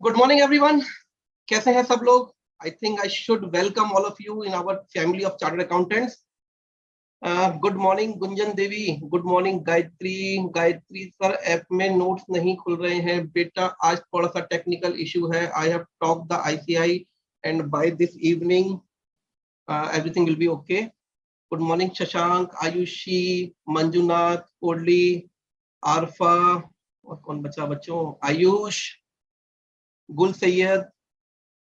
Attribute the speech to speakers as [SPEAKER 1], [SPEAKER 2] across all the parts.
[SPEAKER 1] Good morning, everyone. कैसे हैं सब लोग? I think I should welcome all of you in our family of chartered accountants. Good morning, Gunjan Devi. Good morning, Gayatri. Gayatri sir, app में notes नहीं खुल रहे हैं बेटा. आज थोड़ा सा टेक्निकल इशू है. I have talked the ICI, and by this evening, everything will be okay. Good morning, Shashank, Ayushi, Manjunath, Kodli, Arfa. और कौन बचा बच्चों? आयुष, गुल Syed,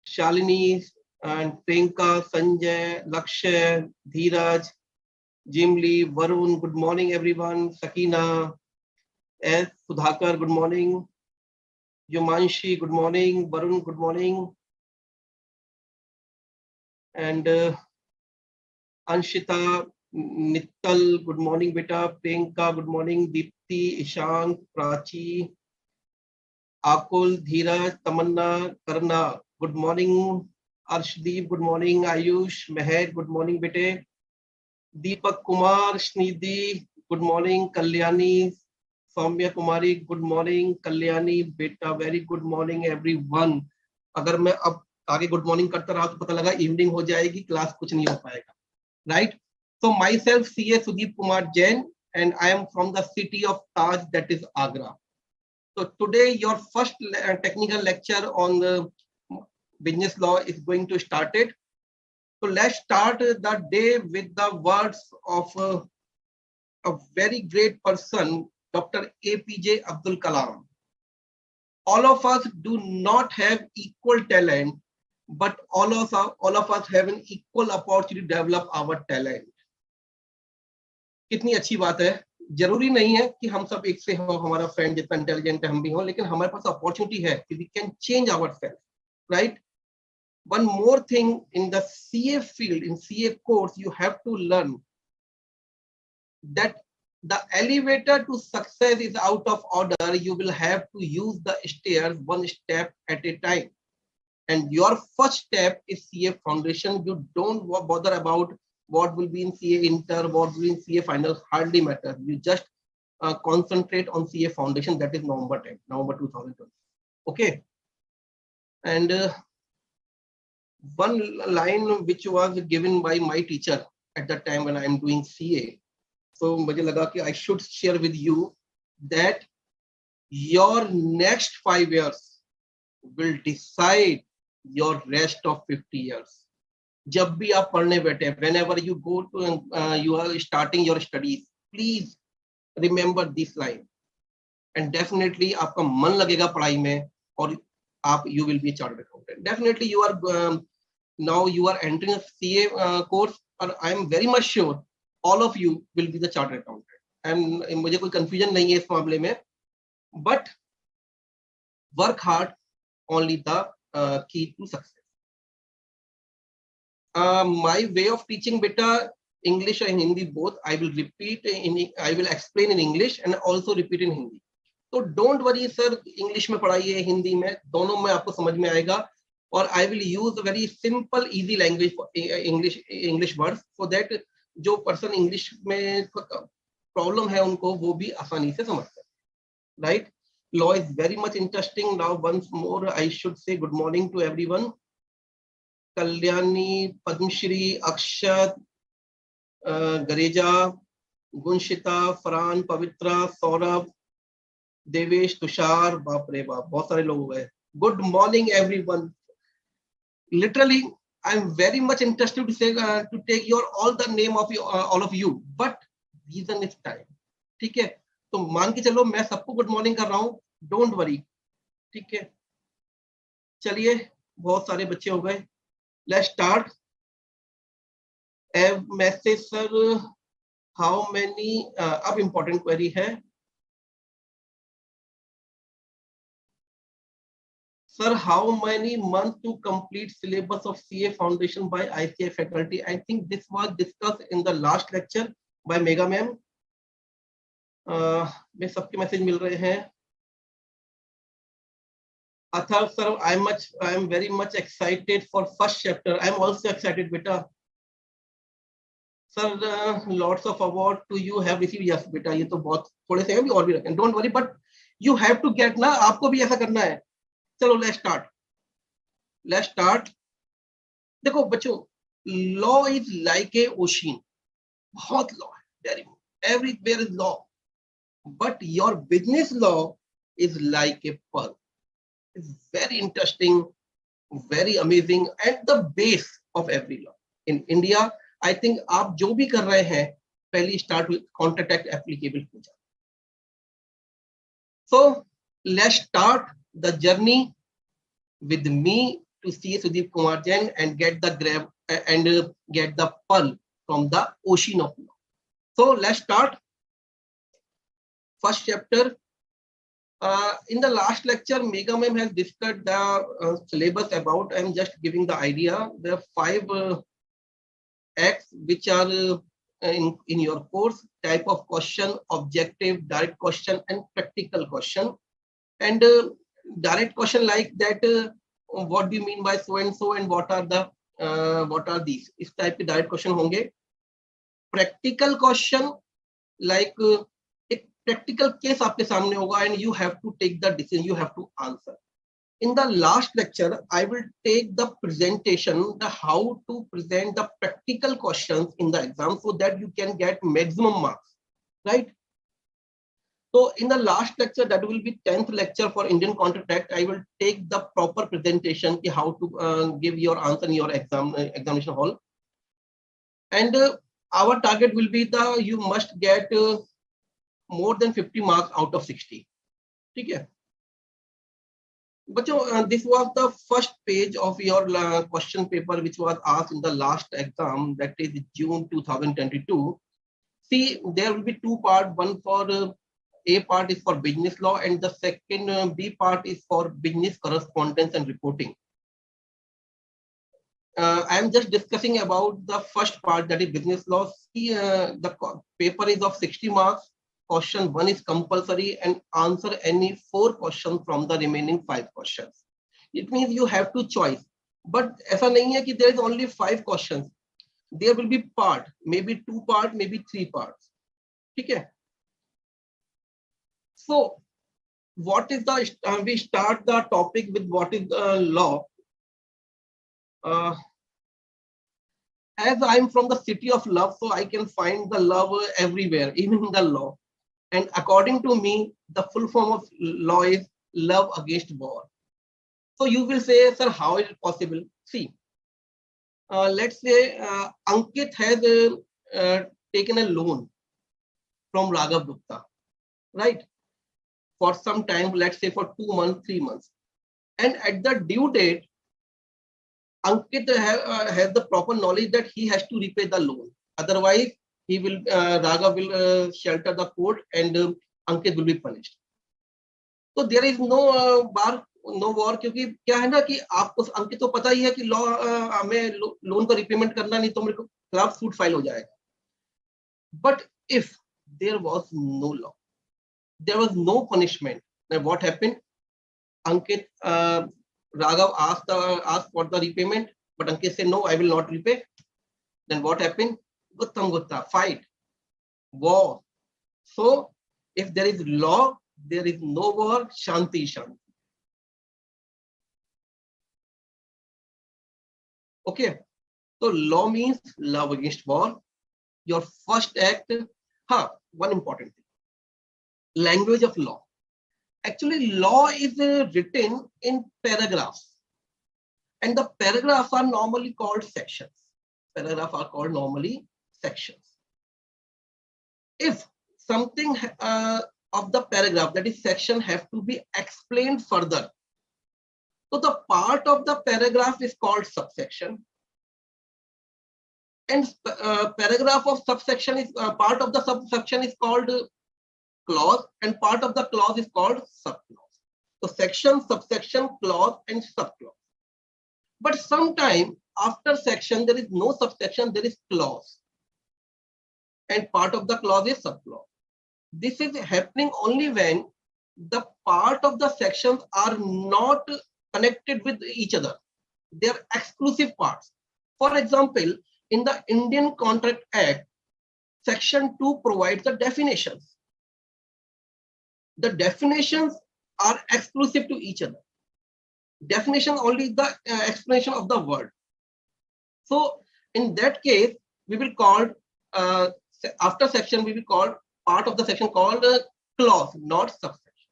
[SPEAKER 1] Shalini, Priyanka, Sanjay, Lakshya, Dheeraj, Jimli, Varun. Good morning everyone. Sakina, S, Sudhakar, good morning. Yumanshi, good morning. Varun, good morning. And Anshita, Mittal, good morning बेटा. Priyanka, good morning. Deepti, Ishant, Prachi, Akul, Dheeraj, Tamanna, Karna, good morning. Arshdeep, good morning. Ayush, Mahak, good morning बेटे. Deepak Kumar, Snidhi, good morning. Kalyani, Saumya Kumari, good morning. Kalyani बेटा, very good morning everyone. अगर मैं अब आगे गुड मॉर्निंग करता रहा तो पता लगा इवनिंग हो जाएगी, क्लास कुछ नहीं हो पाएगा. Right. So myself CA Sudeep Kumar Jain and I am from the city of Taj, that is Agra. So today your first technical lecture on the business law is going to start it. So let's start the day with the words of a very great person, Dr. APJ Abdul Kalam. All of us do not have equal talent, but all of us have an equal opportunity to develop our talent. कितनी अच्छी बात है. जरूरी नहीं है कि हम सब एक से हो, हमारा फ्रेंड जितना इंटेलिजेंट है हम भी हो, लेकिन हमारे पास अपॉर्चुनिटी है कि we can change ourselves. Right. One more thing, in the CA field, in CA course, you have to learn that the elevator to success is out of order. You will have to use the stairs one step at a time. And your first step is CA foundation. You don't bother about what will be in CA inter, what will be in CA final, hardly matter. You just concentrate on CA foundation. That is November 10, November 2020. Okay. And one line which was given by my teacher at the time when I am doing CA. So मुझे लगा कि I should share with you that your next 5 years will decide your rest of 50 years. जब भी आप पढ़ने बैठे, whenever you go to you are starting your studies, please remember this line, and definitely आपका मन लगेगा पढ़ाई में और आप you will be a chartered accountant. Definitely you are now you are entering a CA course, और I am very much sure all of you will be the chartered accountant. And मुझे कोई confusion नहीं है इस मामले में, but work hard, only the key to success. My way of teaching beta, English and Hindi both. I will explain in English and also repeat in Hindi. So don't worry sir, English में पढ़ाइए, हिंदी में, दोनों में आपको समझ में आएगा. और I will use a very simple, easy language for English words, so that जो person English में problem है उनको वो भी आसानी से समझ सके. Right? Law is very much interesting. Now once more I should say good morning to everyone. Kalyani, Padmashri, अक्षत, गरेजा, गुणशिता, फरहान, पवित्रा, सौरभ, देवेश, तुषार, बाप रे बाप, बहुत सारे लोग हो गए. Good morning everyone. Literally, I am very much interested to say to take your all the name of all of you, but reason is time. ठीक है, तो मान के चलो मैं सबको गुड मॉर्निंग कर रहा हूँ. Don't worry. ठीक है, चलिए, बहुत सारे बच्चे हो गए. Let's start. A message sir, how many अब important query है. Sir, how many months to complete syllabus of CA foundation by ICI faculty? I think this was discussed in the last lecture by Mega ma'am. मैं सबके message मिल रहे हैं. Athar sir, I am very much excited for first chapter. I am also excited beta. Sir, lots of award to you have received. Yes beta, ये तो बहुत थोड़े से हैं भी और भी रखें. Don't worry, but you have to get ना, आपको भी ऐसा करना है. चलो let's start. देखो बच्चों, law is like a ocean. बहुत law है, very everywhere is law. But your business law is like a pearl. It's very interesting, very amazing, and the base of every law. In India, I think आप जो भी कर रहे हैं, पहले start with contract act applicable हो जाए. So let's start the journey with me to see Sudeep Kumar Jain and get the pearl from the ocean of law. So let's start. First chapter. In the last lecture, Megha ma'am has discussed the syllabus about. I am just giving the idea. There are 5 acts which are in your course: type of question, objective, direct question, and practical question. And direct question like that, what do you mean by so and so, and what are these? इस type के direct question होंगे. Practical question like एक practical case आपके सामने होगा and you have to take the decision, you have to answer. In the last lecture, I will take the presentation, the how to present the practical questions in the exam so that you can get maximum marks, right? So in the last lecture, that will be 10th lecture for Indian Contract Act, I will take the proper presentation, how to give your answer in your examination hall. And our target will be you must get more than 50 marks out of 60. Okay. But this was the first page of your question paper which was asked in the last exam, that is June 2022. See, there will be 2 parts. One for A part is for business law and the second B part is for business correspondence and reporting. I am just discussing about the first part, that is business law. See, the paper is of 60 marks. Question 1 is compulsory and answer any 4 questions from the remaining 5 questions. It means you have to choice. But ऐसा नहीं है कि there is only 5 questions. There will be part, maybe 2 parts, maybe 3 parts. ठीक है? So, what is the? We start the topic with what is the law. As I am from the city of love, so I can find the love everywhere, even in the law. And according to me, the full form of law is love against war. So you will say, sir, how is it possible? See, let's say Ankit has taken a loan from Raghav Gupta, right? For some time, let's say for 2 months, 3 months. And at the due date, Ankit has the proper knowledge that he has to repay the loan. Otherwise, he will Raghav will shelter the court and Ankit will be punished. So there is no no war, क्योंकि क्या है ना कि आपको अंकित को पता ही है कि लॉ हमें लोन का रिपेमेंट करना नहीं तो मेरे को खिलाफ सूट फाइल हो जाएगा. But if there was no law, there was no punishment, then what happened? Ankit, Raghav asked for the repayment, but Ankit said, no, I will not repay. Then what happened? Guttam Gutta, fight, war. So if there is law, there is no war, Shanti, Shanti. Okay, so law means love against war. Your first act, one important thing. Language of law. Actually, law is written in paragraphs, and the paragraphs are normally called sections. Paragraphs are called normally sections. If something of the paragraph, that is section, have to be explained further, so the part of the paragraph is called subsection, and paragraph of subsection is part of the subsection is called clause, and part of the clause is called subclause. So section, subsection, clause, and subclause. But sometime after section there is no subsection, there is clause, and part of the clause is subclause. This is happening only when the part of the sections are not connected with each other. They are exclusive parts. For example, in the Indian Contract Act, Section 2 provides the definitions. The definitions are exclusive to each other. definition only the explanation of the word. So in that case, we will call after section we will call part of the section called clause, not subsection.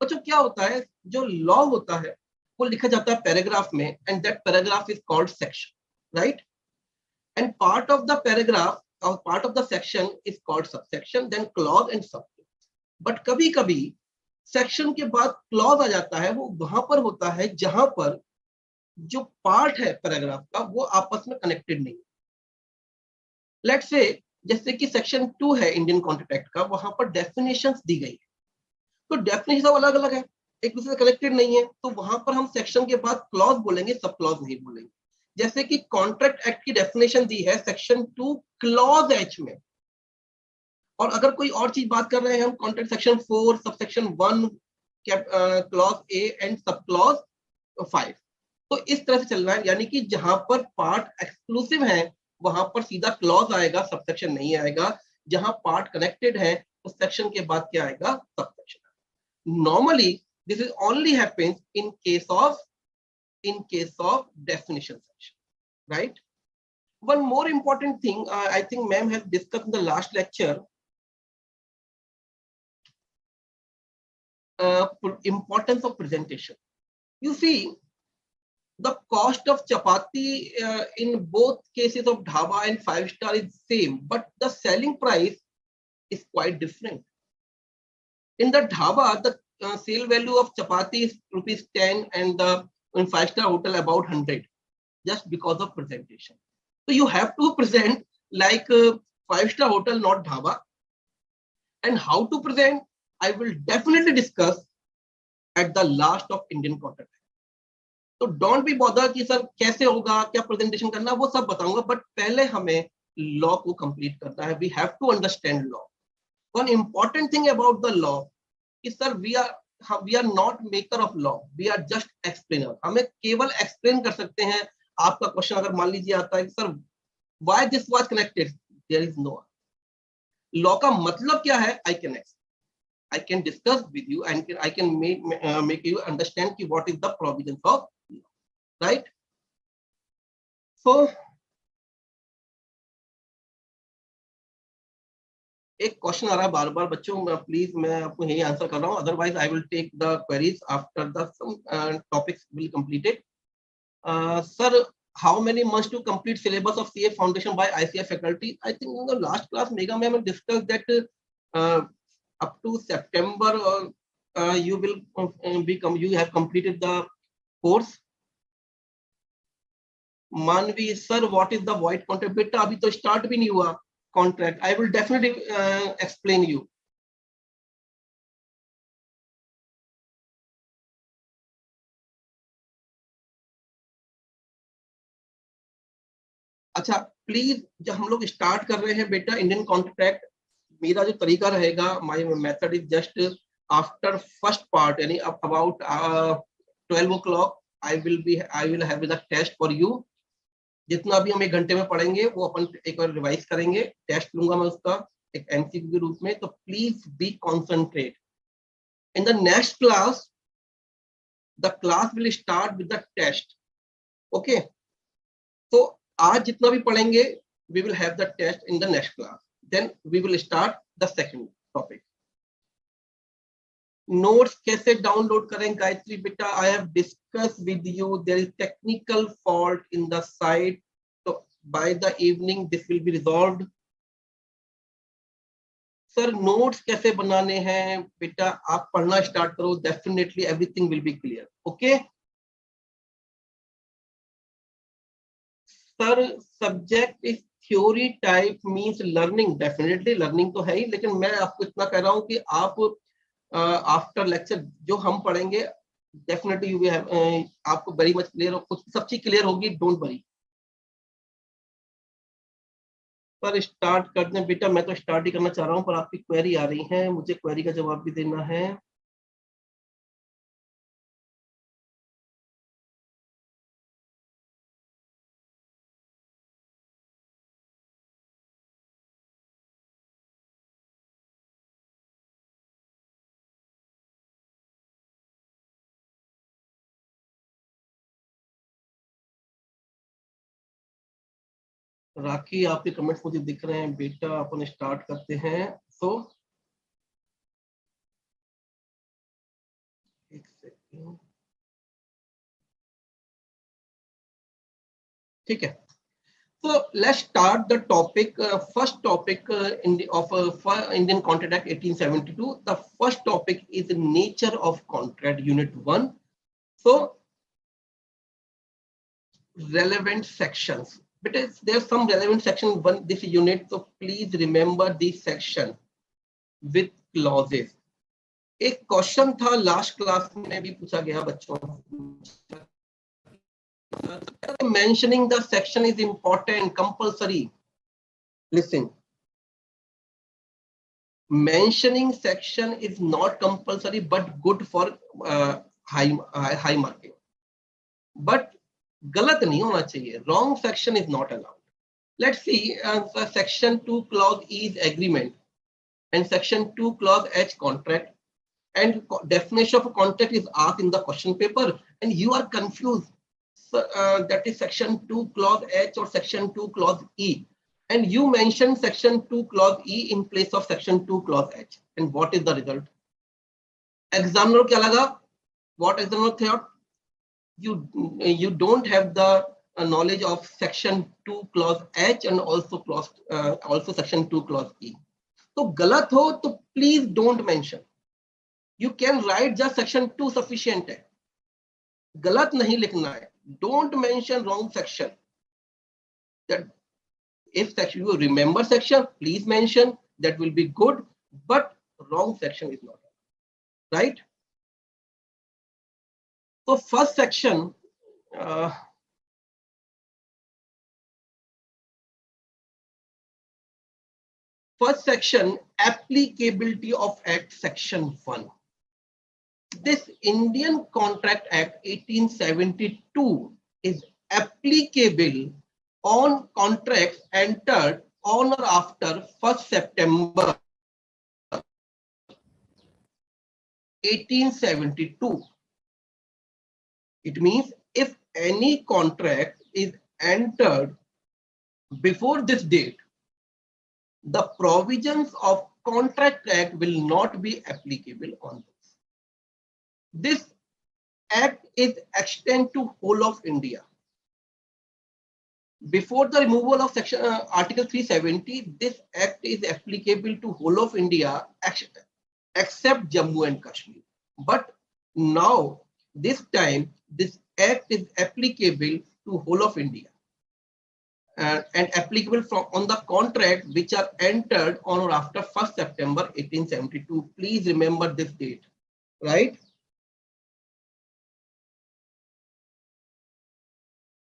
[SPEAKER 1] बच्चों क्या होता है, जो law होता है वो लिखा जाता है पैराग्राफ में, and that paragraph is called section, right? And part of the paragraph or part of the section is called subsection, then clause and subsection. But कभी कभी सेक्शन के बाद क्लॉज आ जाता है, वो वहां पर होता है जहां पर जो पार्ट है पैराग्राफ का वो आपस में कनेक्टेड नहीं। लेट्स से जैसे कि सेक्शन 2 है इंडियन कॉन्ट्रैक्ट का, वहां पर डेफिनेशंस दी गई है, तो डेफिनेशन सब अलग अलग है, एक दूसरे से कनेक्टेड नहीं है, तो वहां पर हम सेक्शन के बाद क्लॉज बोलेंगे, सब क्लॉज नहीं बोलेंगे। जैसे कि कॉन्ट्रैक्ट एक्ट की डेफिनेशन दी है सेक्शन 2 क्लॉज एच में, और अगर कोई और चीज बात कर रहे हैं हम contract section 4 subsection 1 clause A and sub clause 5, तो इस तरह से चल रहा है। यानी कि जहां पर पार्ट एक्सक्लूसिव है वहां पर सीधा क्लॉज आएगा, सबसेक्शन नहीं आएगा। जहां पार्ट कनेक्टेड है उस सेक्शन के बाद क्या आएगा, subsection. Normally this is only happens in case of definition section, right? One more important thing, I think ma'am has discussed in the last lecture, importance of presentation. You see, the cost of chapati in both cases of dhaba and 5-star is same, but the selling price is quite different. In the dhaba, the sale value of chapati is ₹10 and the in 5-star hotel about 100, just because of presentation. So you have to present like a 5-star hotel, not dhaba. And how to present, I will definitely discuss at the last of Indian Contract. So don't be bothered कि sir कैसे होगा, क्या presentation करना, वो सब बताऊंगा, but पहले हमें law को complete करना है. We have to understand law. One important thing about the law is sir we are not maker of law, we are just explainer. हमें केवल explain कर सकते हैं. आपका क्वेश्चन अगर मान लीजिए आता है कि sir why this was connected, there is no law का मतलब क्या है, I can discuss with you and I can make you understand कि what is the provisions of law, right? So एक क्वेश्चन आ रहा है बार बार बच्चों, प्लीज मैं आपको यही आंसर कर रहा हूँ, otherwise I will take the queries after the topics will completed. Sir, how many months to complete syllabus of CA Foundation by ICF faculty? I think in the last class, Megha ma'am discussed that up to September you will you have completed the course. Manvi, sir, what is the void contract? Beta, abhi to start bhi nahi hua contract. I will definitely explain you. अच्छा please जब हम लोग start कर रहे हैं बेटा Indian contract, मेरा जो तरीका रहेगा, my method is just after first part यानी about 12 o'clock I will have the test for you. जितना भी हम 1 घंटे में पढ़ेंगे वो अपन एक बार रिवाइज करेंगे, टेस्ट लूंगा मैं उसका एक एमसीक्यू के रूप में. तो please be concentrate in the next class. The class will start with the test. Okay, तो आज जितना भी पढ़ेंगे we will have the test in the next class, then we will start the second topic. Notes कैसे download करें गायत्री बेटा, I have discussed with you, there is technical fault in the site, so by the evening this will be resolved. Sir notes कैसे बनाने हैं बेटा, आप पढ़ना start करो, definitely everything will be clear. Okay sir, subject is theory type means learning, definitely learning तो है ही, लेकिन मैं आपको इतना कह रहा हूं कि आप आफ्टर लेक्चर जो हम पढ़ेंगे डेफिनेटली यू विल आपको वेरी मच क्लियर, कुछ सब चीज क्लियर होगी, डोंट वरी. पर स्टार्ट कर दें बेटा, मैं तो स्टार्ट ही करना चाह रहा हूं, पर आपकी क्वेरी आ रही है, मुझे क्वेरी का जवाब भी देना है. राखी आपके कमेंट्स मुझे दिख रहे हैं बेटा, अपन स्टार्ट करते हैं। सो एक सेकंड, ठीक है। So let's start the topic. First topic in the of Indian Contract Act 1872. The first topic is the nature of contract, Unit 1. So relevant sections. But there's some relevant section one this unit. So please remember this section with clauses. एक question था last class में भी पूछा गया बच्चों, mentioning the section is important, compulsory. Listen, mentioning section is not compulsory but good for high marking. But गलत नहीं होना चाहिए. Wrong section is not allowed. Let's see. Section 2 clause E is agreement, and section 2 clause H contract. And definition of a contract is asked in the question paper, and you are confused. So, that is section 2 clause H or section 2 clause E, and you mention section 2 clause E in place of section 2 clause H. And what is the result? Examiner kya laga? What examiner thought? You don't have the knowledge of section 2 clause H and also section 2 clause E. So galat ho to please don't mention. You can write just section 2 sufficient hai. Galat nahi likhna hai. Don't mention wrong section. That if section you remember section, please mention. That will be good. But wrong section is not right. So first section. First section, applicability of Act Section 1. This Indian Contract Act 1872 is applicable on contracts entered on or after 1st September 1872. It means if any contract is entered before this date, the provisions of Contract Act will not be applicable on this. This act is extended to whole of India. Before the removal of section Article 370, this act is applicable to whole of India except Jammu and Kashmir. But now, this time, this act is applicable to whole of India. And applicable on the contract which are entered on or after 1st September 1872. Please remember this date, right?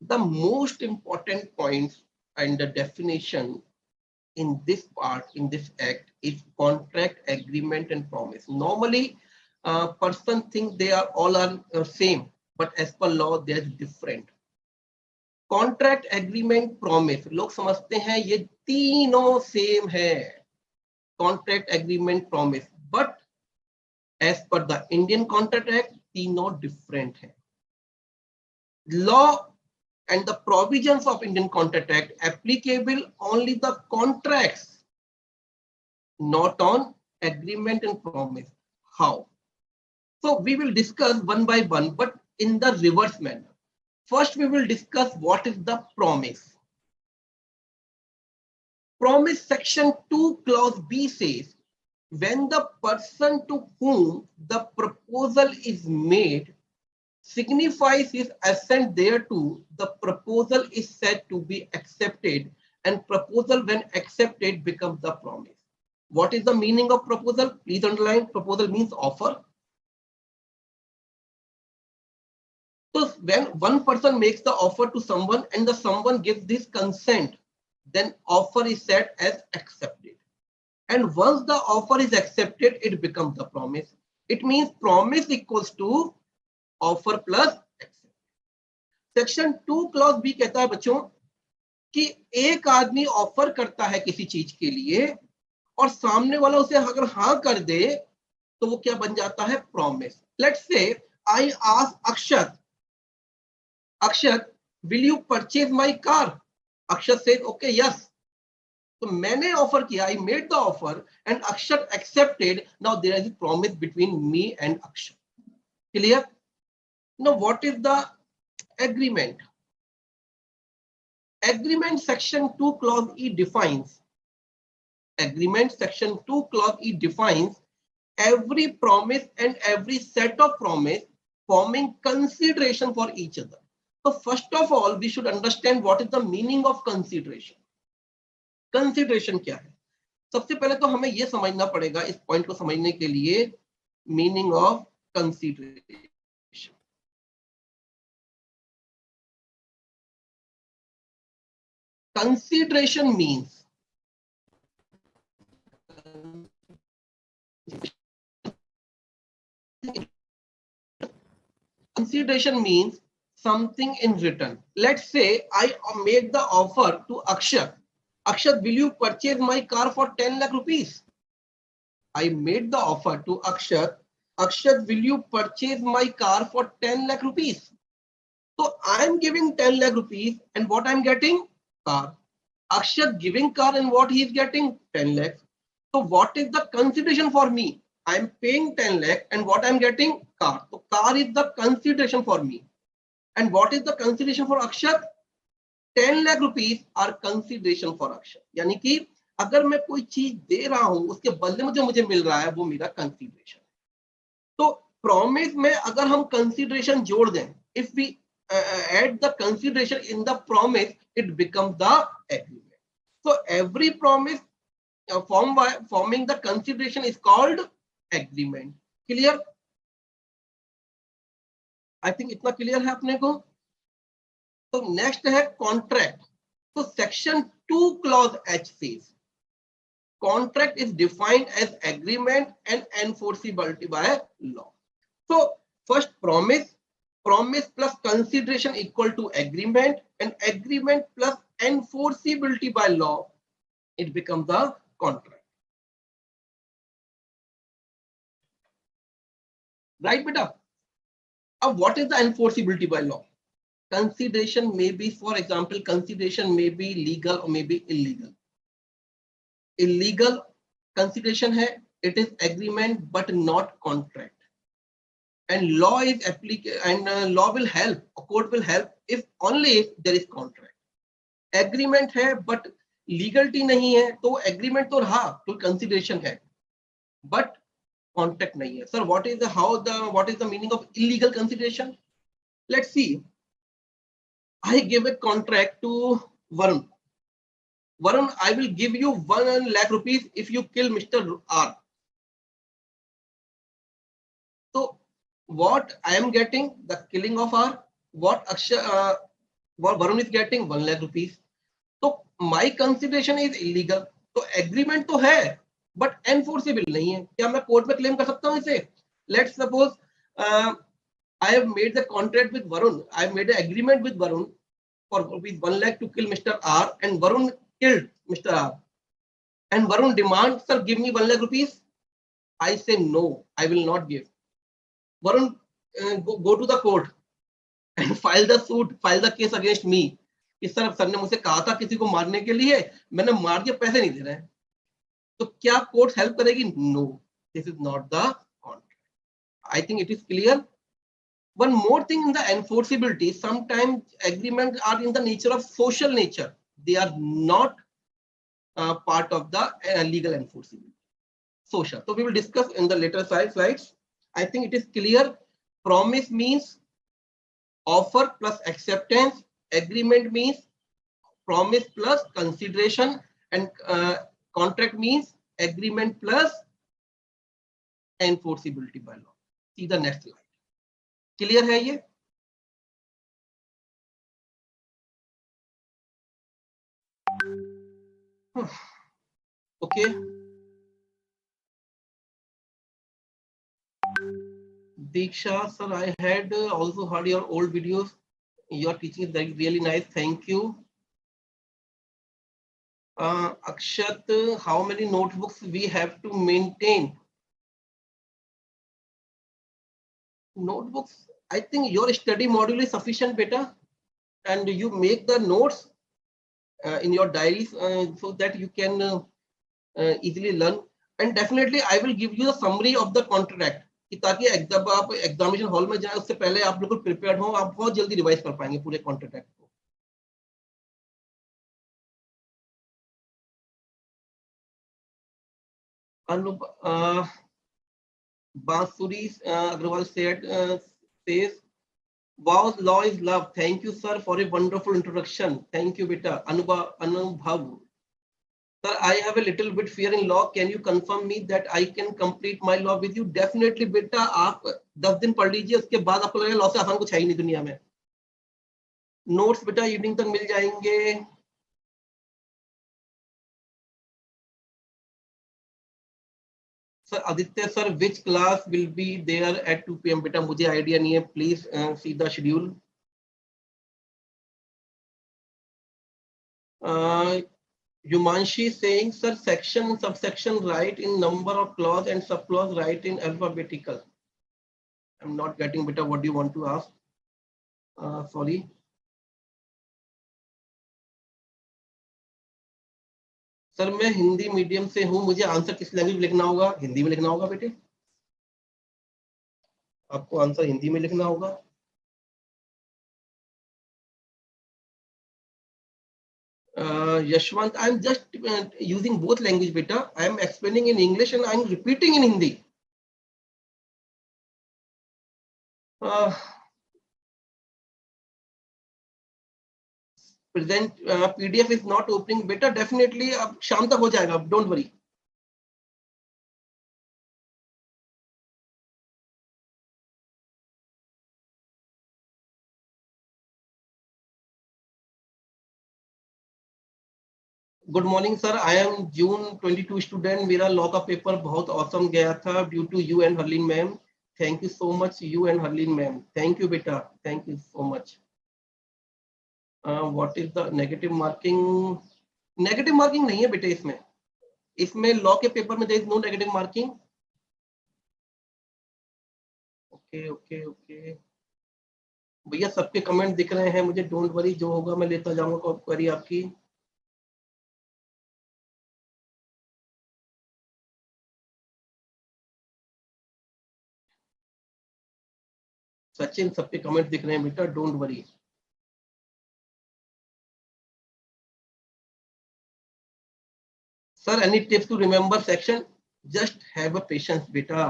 [SPEAKER 1] The most important points and the definition in this part, in this act, is contract, agreement, and promise. Normally, person think they are all are same, but as per law, they are different. Contract agreement promise लोग समझते हैं ये तीनों same है, contract agreement promise, but as per the Indian Contract Act तीनों different है. Law and the provisions of Indian Contract Act applicable only the contracts, not on agreement and promise. How? So we will discuss one by one, but in the reverse manner. First, we will discuss what is the promise. Promise section 2 clause B says, when the person to whom the proposal is made signifies his assent thereto, the proposal is said to be accepted, and proposal when accepted becomes the promise. What is the meaning of proposal? Please underline, proposal means offer. So when one person makes the offer to someone and the someone gives this consent, then offer is said as accepted. And once the offer is accepted, it becomes the promise. It means promise equals to offer plus accept. Section 2 clause B कहता है बच्चों कि एक आदमी offer करता है किसी चीज के लिए और सामने वाला उसे अगर हाँ कर दे तो वो क्या बन जाता है? Promise. Let's say I ask Akshat, will you purchase my car? Akshat says, okay, yes. So मैंने ऑफर किया, I made the offer and Akshat accepted. Now there is a promise between me and Akshat. Clear? Now what is the agreement? Agreement section 2 clause E defines. Agreement section 2 clause E defines every promise and every set of promise forming consideration for each other. So first of all, we should understand what is the meaning of consideration. Consideration क्या है? सबसे पहले तो हमें ये समझना पड़ेगा इस पॉइंट को समझने के लिए meaning of consideration. Consideration means something in return. Let's say I make the offer to Akshat. Akshat, will you purchase my car for 10 lakh rupees? I made the offer to Akshat. Akshat, will you purchase my car for 10 lakh rupees? So I am giving 10 lakh rupees and what I am getting? Car. Akshat giving car and what he is getting? 10 lakhs. So what is the consideration for me? I am paying 10 lakh and what I am getting? Car. So car is the consideration for me. And what is the consideration for Akshat? 10 lakh rupees are consideration for Akshat. यानी कि अगर मैं कोई चीज दे रहा हूं उसके बदले में जो मुझे मिल रहा है वो मेरा कंसिडरेशन. तो प्रॉमिस में अगर हम कंसिडरेशन जोड़ दें, if we add the consideration in the promise, it becomes the agreement. So every promise forming the consideration is called agreement. Clear? I think इतना क्लियर है अपने को. तो नेक्स्ट है कॉन्ट्रैक्ट. तो section 2 clause H says contract is defined as agreement and enforceability by law. So first promise plus consideration equal to agreement, and agreement plus enforceability by law, it becomes the contract. Right, beta? Now what is the enforceability by law? Consideration may be, for example, consideration may be legal or may be illegal. Illegal consideration hai, it is agreement but not contract. And law is applicable, and law will help, a court will help if only if there is contract. Agreement hai but legality nahi hai, तो agreement तो रहा, तो consideration है, but contract nahi hai. Sir, what is the meaning of illegal consideration? Let's see. I give a contract to Varun. Varun, I will give you 1 lakh rupees if you kill Mr. R. So what I am getting? The killing of R. What Varun is getting? 1 lakh rupees. So my consideration is illegal. तो agreement तो है, but enforceable नहीं है. क्या मैं court में claim कर सकता हूँ इसे? Let's suppose I have made the contract with Varun. I have made an agreement with Varun for rupees 1 lakh to kill Mr. R, and Varun killed Mr. R. And Varun demands, sir, give me 1 lakh rupees. I say no, I will not give. Varun go to the court and file the suit, file the case against me. कि sir ने मुझसे कहा था किसी को मारने के लिए, मैंने मार दिया, पैसे नहीं दे रहे हैं. तो क्या कोर्ट हेल्प करेगी? No, this is not the contract. I think it is clear. One more thing in the enforceability, sometimes agreements are in the nature of social nature. They are not part of the legal enforceability. Social. So we will discuss in the later slides. I think it is clear. Promise means offer plus acceptance. Agreement means promise plus consideration, and contract means agreement plus enforceability by law. See the next slide. Clear है ये? Okay. Diksha, sir, I had also heard your old videos. Your teaching is really nice. Thank you. Akshat, how many notebooks we have to maintain? Notebooks, I think your study module is sufficient, beta, and you make the notes in your diaries so that you can easily learn. And definitely I will give you a summary of the contract कि ताकि exam आप examination hall में जाए उससे पहले आप बिल्कुल prepared हो, आप बहुत जल्दी रिवाइज कर पाएंगे पूरे कॉन्ट्रैक्ट को. Bansuri Agrawal says, wow, law is love. Thank you, sir, for a wonderful introduction. Thank you, beta. Anubhav. Sir, I have a little bit fear in law. Can you confirm me that I can complete my law with you? Definitely, beta. आप 10 दिन पढ़ लीजिए, उसके बाद आपको लगेगा law से आसान कुछ है ही नहीं दुनिया में. नोट्स बेटा इवनिंग तक मिल जाएंगे. Sir Aditya sir, which class will be there at 2 PM? बेटा मुझे आइडिया नहीं है. Please see the schedule. Yumanshi saying, sir, section, subsection, write in number of clause and subclause, write in alphabetical. I'm not getting better. What do you want to ask? Sorry. Sir मैं Hindi medium से हूं, मुझे answer किस language में लिखना होगा? हिंदी में लिखना होगा बेटे, आपको आंसर हिंदी में लिखना होगा. Yashwant, I'm just using both language beta. I'm explaining in English and I'm repeating in Hindi. Present PDF is not opening beta. Definitely अब शाम तक हो जाएगा, don't worry. Good morning sir, I am June 22 student. मेरा law का paper बहुत awesome गया था due to you and Harleen ma'am. Thank you so much you and Harleen ma'am. Thank you बेटा, thank you so much. What is the negative marking? Negative marking नहीं है बेटे इसमें. इसमें लॉ के पेपर में there is no negative marking. Okay okay okay भैया, सबके कमेंट दिख रहे हैं मुझे. डोंट वरी, जो होगा मैं लेता जाऊंगा क्वेरी आपकी. सचिन, सबके कमेंट दिख रहे हैं बेटा, don't worry. Sir any tips to remember section? Just have a patience बेटा.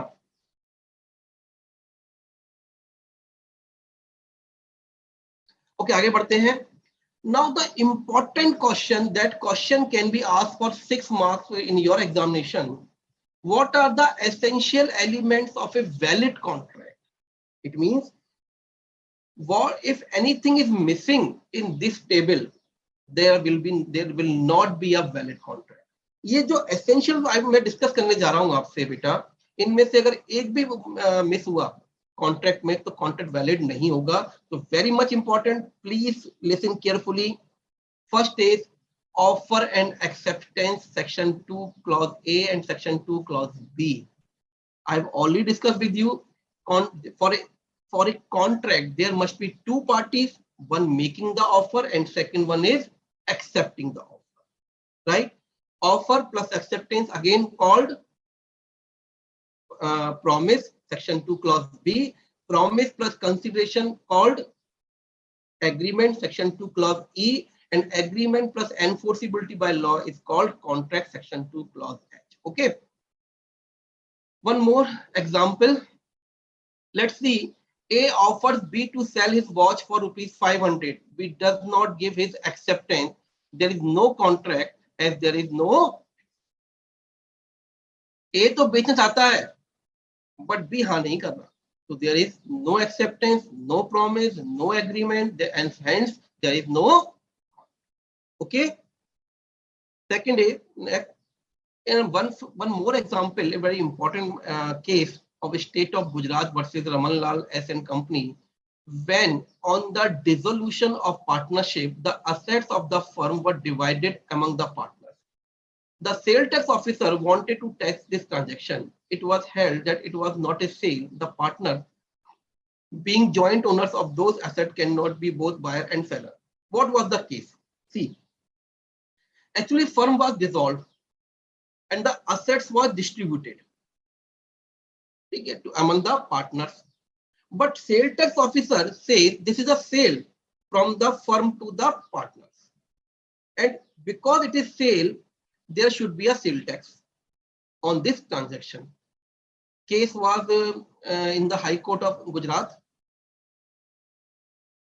[SPEAKER 1] ओके आगे बढ़ते हैं. Now the important question, that question can be asked for 6 marks in your examination. What are the essential elements of a valid contract? It means what if anything is missing in this table, there will not be a valid contract. ये जो essential मैं discuss करने जा रहा हूँ आपसे बेटा, इनमें से अगर एक भी मिस हुआ कॉन्ट्रैक्ट में तो कॉन्ट्रैक्ट वैलिड नहीं होगा. तो very much important, please listen carefully. First is offer and acceptance, section 2 clause A and section 2 clause B. I've already discussed with you for a contract there must be two parties, one making the offer and second one is accepting the offer, right? Offer plus acceptance again called promise, section 2 clause B. Promise plus consideration called agreement, section 2 clause E. And agreement plus enforceability by law is called contract, section 2 clause H. Okay. One more example. Let's see. A offers B to sell his watch for ₹500. B does not give his acceptance. There is no contract as there is no. A तो बेचना चाहता है, but B हाँ नहीं करना. So there is no acceptance, no promise, no agreement, and hence there is no. Okay. Second is, and one more example, a very important case of a state of Gujarat versus Ramanlal S and Company, when on the dissolution of partnership, the assets of the firm were divided among the partners. The sale tax officer wanted to tax this transaction. It was held that it was not a sale. The partner, being joint owners of those assets, cannot be both buyer and seller. What was the case? See. Actually, firm was dissolved and the assets were distributed among the partners. But sale tax officer says this is a sale from the firm to the partners. And because it is sale, there should be a sale tax on this transaction. Case was in the High Court of Gujarat.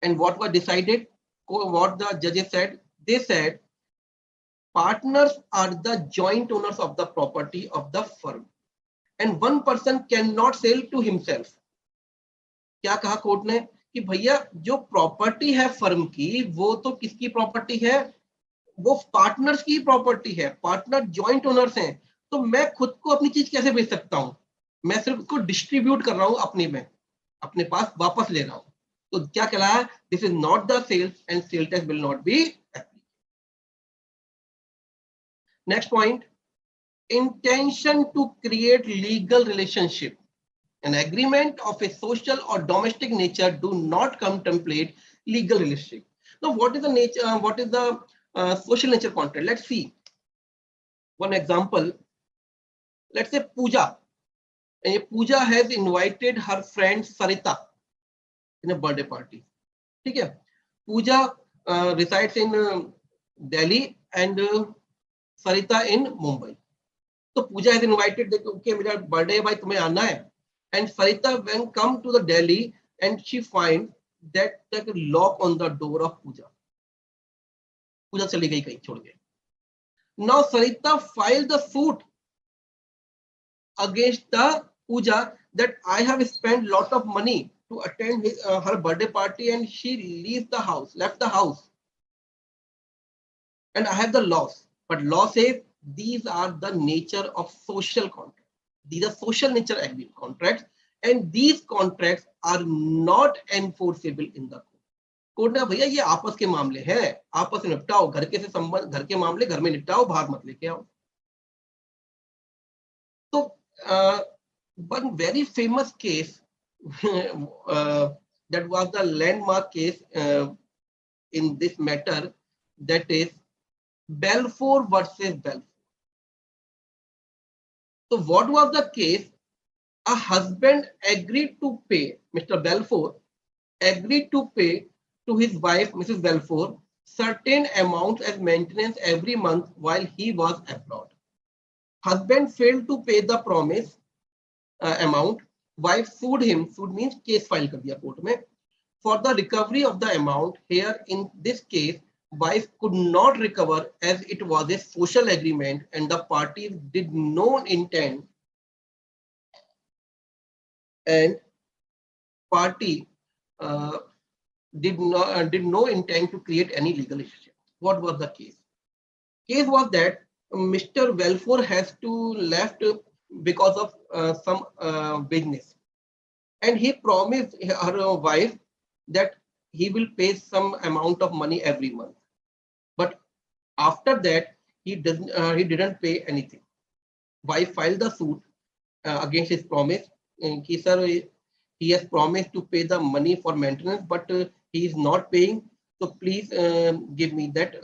[SPEAKER 1] And what was decided? What the judges said? They said partners are the joint owners of the property of the firm. And one person cannot sell to himself. क्या कहा court ने कि भैया जो property है firm की वो तो किसकी प्रॉपर्टी है, वो पार्टनर्स की प्रॉपर्टी है, पार्टनर जॉइंट ओनर्स हैं, तो मैं खुद को अपनी चीज कैसे बेच सकता हूं, मैं सिर्फ उसको डिस्ट्रीब्यूट कर रहा हूं अपने में, अपने पास वापस ले रहा हूं, तो क्या कहलाया, this is not the sale and sale tax will not be applicable. Next point, intention to create legal relationship. An agreement of a social or domestic nature do not contemplate legal relationship. Now, what is the nature? What is the social nature contract? Let's see one example. Let's say Pooja. And Pooja has invited her friend Sarita in a birthday party. Okay. Pooja resides in Delhi and Sarita in Mumbai. So Pooja has invited, okay, मेरा birthday है भाई तुम्हें आना है, and Sarita when come to the Delhi and she finds that there is a lock on the door of Pooja. Pooja चली गई कहीं छोड़ के. Now Sarita filed the suit against the Pooja that I have spent lot of money to attend her birthday party and she leaves the house, left the house, and I have the loss. But law says these are the nature of social contract. These are social nature agreement contracts, and these contracts are not enforceable in the court. Court ने भैया ये आपस के मामले हैं, आपस में निपटाओ, घर के से संबंध, घर के मामले घर में निपटाओ, बाहर मत लेके आओ. So one very famous case that was the landmark case in this matter, that is Balfour versus Balfour. So what was the case? A husband agreed to pay, Mr. Balfour agreed to pay to his wife, Mrs. Balfour, certain amounts as maintenance every month while he was abroad. Husband failed to pay the promise amount. Wife sued him. Sued means case file कर दिया court में. For the recovery of the amount, here in this case, wife could not recover as it was a social agreement and the parties did not intend and party did no intend to create any legal issue. What was the case? Case was that Mr. Balfour has to left because of some business, and he promised her wife that he will pay some amount of money every month. But after that, he didn't pay anything. Wife filed the suit against his promise. He has promised to pay the money for maintenance, but he is not paying. So please give me that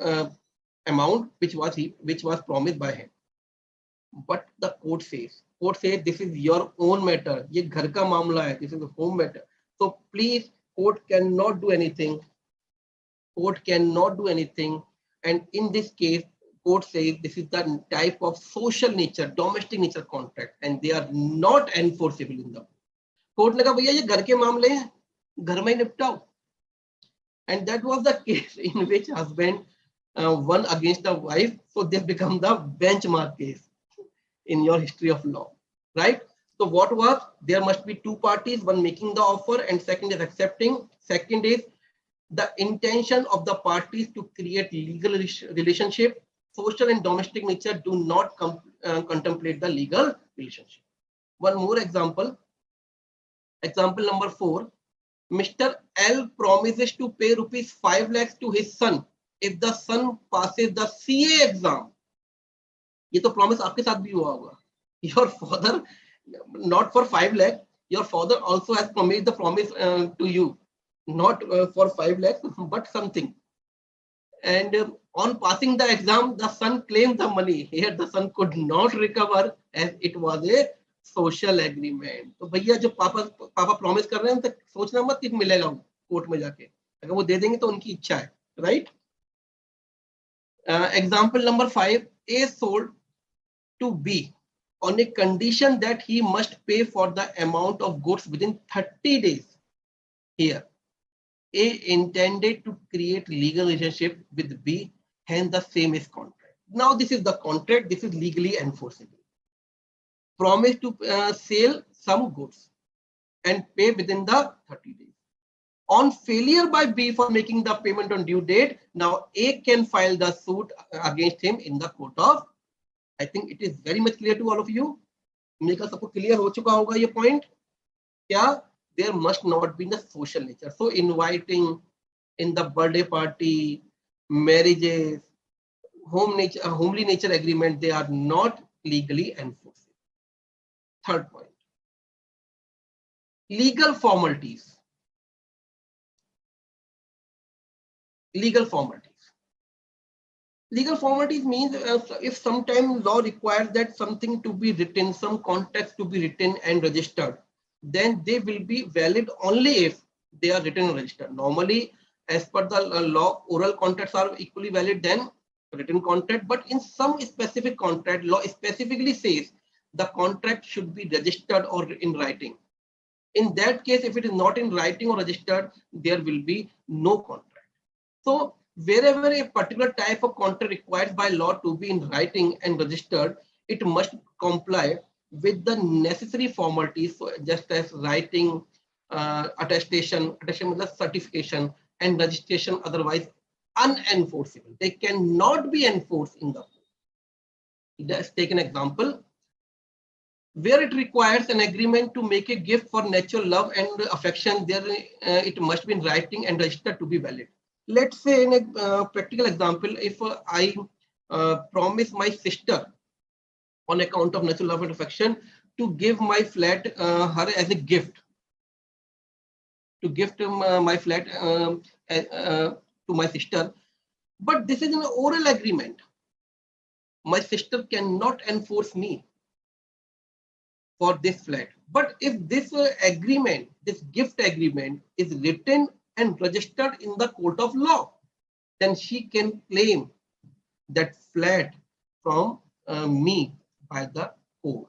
[SPEAKER 1] amount which was promised by him. But the court says this is your own matter. ये घर का मामला है. This is a home matter. So please, court cannot do anything. Court cannot do anything. And in this case, court says this is the type of social nature, domestic nature contract, and they are not enforceable in the court. ने कहा भैया ये घर के मामले हैं, घर में निपटाओ. And that was the case in which husband won against the wife. So this become the benchmark case in your history of law, right? So what was, there must be two parties, one making the offer and second is accepting. Second is the intention of the parties to create legal relationship. Social and domestic nature do not contemplate the legal relationship. One more example. Example number 4. Mr. L promises to pay rupees 5 lakhs to his son if the son passes the CA exam. ये तो promise आपके साथ भी हुआ होगा. Your father, not for 5 lakhs, your father also has made the promise to you, not for 5 lakhs, but something. And On passing the exam, the son claimed the money. Here the son could not recover as it was a social agreement. तो भैया जो पापा promise कर रहे हैं, तो सोचना मत कि मिलेगा कोर्ट में जाके. अगर वो दे देंगे तो उनकी इच्छा है, right? Example number 5, A sold to B on a condition that he must pay for the amount of goods within 30 days. Here, A intended to create legal relationship with B, hence the same is contract. Now this is the contract, this is legally enforceable. Promise to sell some goods and pay within the 30 days. On failure by B for making the payment on due date, now A can file the suit against him in the court of. I think it is very much clear to all of you. मेरे सबको clear हो चुका होगा ये point. क्या? There must not be the social nature. So inviting in the birthday party, marriages, homely nature agreement, they are not legally enforceable. Third point. Legal formalities. Legal formalities. Legal formalities means if sometimes law requires that something to be written, some contracts to be written and registered, then they will be valid only if they are written and registered. Normally, as per the law, oral contracts are equally valid than written contract. But in some specific contract, law specifically says the contract should be registered or in writing. In that case, if it is not in writing or registered, there will be no contract. So wherever a particular type of contract required by law to be in writing and registered, it must comply with the necessary formalities, so just as writing, attestation means certification, and registration, otherwise unenforceable. They cannot be enforced in the court. Let's take an example. Where it requires an agreement to make a gift for natural love and affection, there it must be in writing and registered to be valid. Let's say in a practical example, if I promise my sister on account of natural love and affection to give my flat her as a gift, to gift my flat to my sister, but this is an oral agreement. My sister cannot enforce me for this flat. But if this agreement, this gift agreement is written and registered in the court of law, then she can claim that flat from me by the court.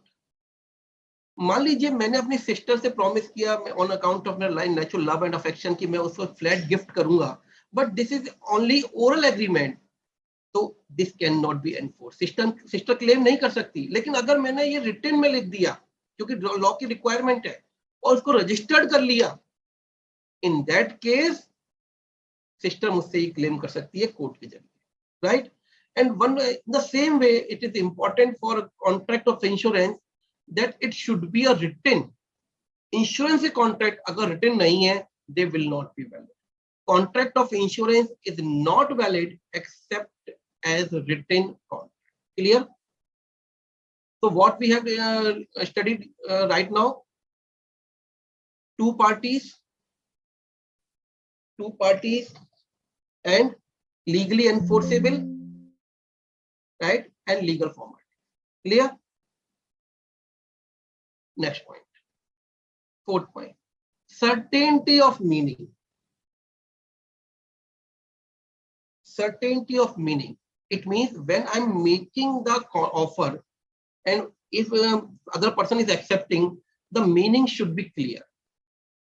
[SPEAKER 1] मान लीजिए मैंने अपनी sister से promise किया on account of natural love and affection कि मैं उसको flat gift करूंगा, but this is only oral agreement, तो this can not be enforce. Sister claim नहीं कर सकती. लेकिन अगर मैंने ये रिटन में लिख दिया क्योंकि लॉ की रिक्वायरमेंट है और उसको रजिस्टर्ड कर लिया, इन दैट केस सिस्टर मुझसे ही क्लेम कर सकती है कोर्ट के जरिए, right? And one the same way it is important for contract of insurance that it should be a written. Insurance contract अगर written नहीं है, they will not be valid. Contract of insurance is not valid except as written contract. Clear? So what we have studied right now, two parties and legally enforceable, right? And legal format. Clear? Next point, fourth point, certainty of meaning. Certainty of meaning. It means when I'm making the offer and if other person is accepting, the meaning should be clear.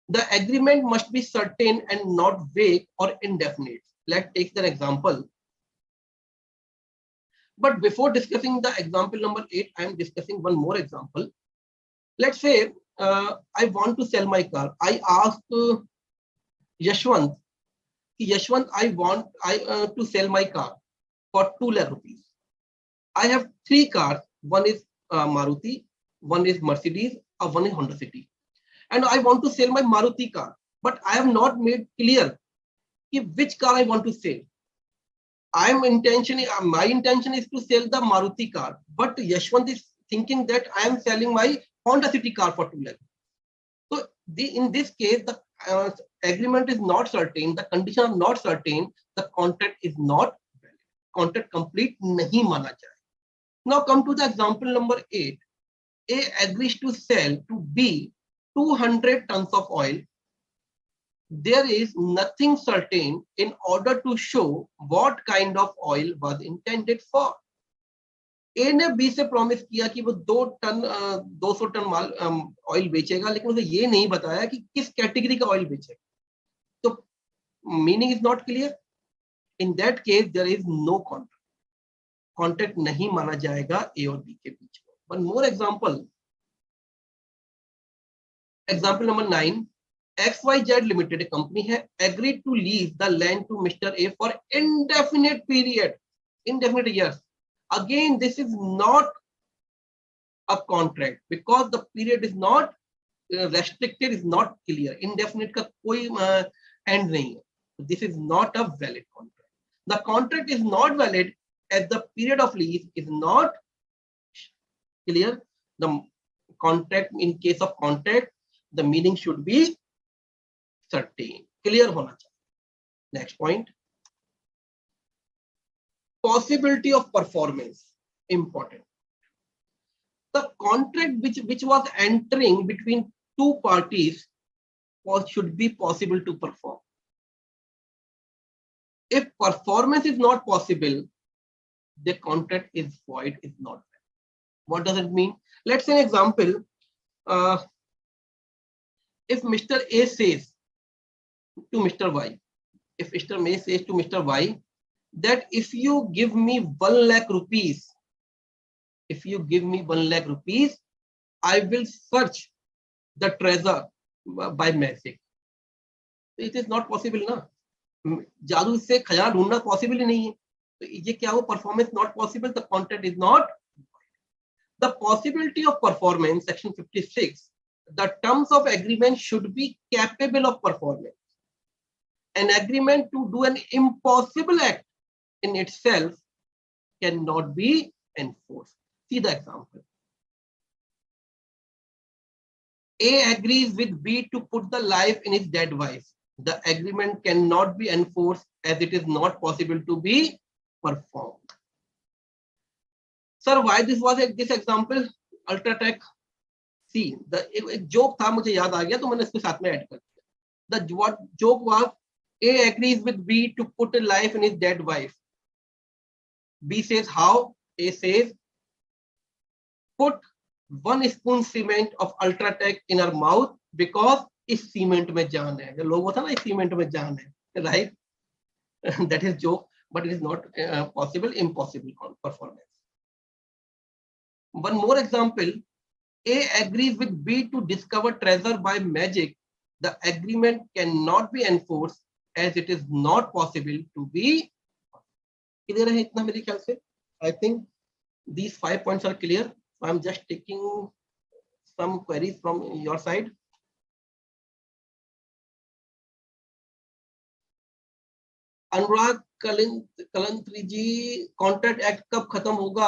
[SPEAKER 1] The agreement must be certain and not vague or indefinite. Let's take an example. But before discussing the example number 8, I am discussing one more example. Let's say I want to sell my car. I asked Ch-1, I want to sell my car for 2 lakh rupees. I have 3 cars. One is Maruti, one is Mercedes, and one is Honda City. And I want to sell my Maruti car, but I have not made clear which car I want to sell. My intention is to sell the Maruti car, but Ch-1 is thinking that I am selling my Honda City car for 2 lakh. So in this case, the agreement is not certain, the conditions are not certain, the contract is not valid. Contract complete नहीं माना जाए. Now come to the example number 8. A agrees to sell to B 200 tons of oil. There is nothing certain in order to show what kind of oil was intended for. A ने B से promise किया कि वो 200 ton माल oil बेचेगा, लेकिन उसे ये नहीं बताया कि किस कैटेगरी का ऑयल बेचेगा. तो meaning is not clear. In that case there is no contract. Contract नहीं माना जाएगा ए और बी के बीच में. One more example. Example number 9. XYZ limited company है, agreed to lease the land to Mr. A for indefinite period, indefinite years. Again, this is not a contract because the period is not restricted, is not clear. Indefinite का कोई end नहीं है. This is not a valid contract. The contract is not valid as the period of lease is not clear. The contract, in case of contract, the meaning should be certain, clear होना चाहिए. Next point. Possibility of performance, important. The contract which was entering between two parties should be possible to perform. If performance is not possible, the contract is void, is not valid. What does it mean? Let's say an example. If Mr. A says to Mr. Y, if Mr. A says to Mr. Y that if you give me 1 lakh rupees, if you give me 1 lakh rupees, I will search the treasure by magic. It is not possible ना. जादू से खजाना ढूंढना possible ही नहीं है. तो ये क्या हो? Performance not possible, the contract is not. The possibility of performance, section 56. The terms of agreement should be capable of performance. An agreement to do an impossible act in itself cannot be enforced. See the example. A agrees with B to put the life in his dead wife. The agreement cannot be enforced as it is not possible to be performed. Sir, why this was this example? Ultratech. See, एक joke था, मुझे याद आ गया तो मैंने इसको साथ में ऐड कर दिया. The what joke was, A agrees with B to put a life in his dead wife. B says how? A says put 1 spoon cement of Ultratech in her mouth because इस cement में जान है. जो लोगो था ना, इस cement में जान है, right? That is joke, but it is not possible, impossible performance. One more example. A agrees with B to discover treasure by magic. The agreement cannot be enforced as it is not possible to be. Clear है इतना मेरे ख्याल से? I think these 5 points are clear. So I'm just taking some queries from your side. Anurag Kalantri ji, contract act कब खत्म होगा?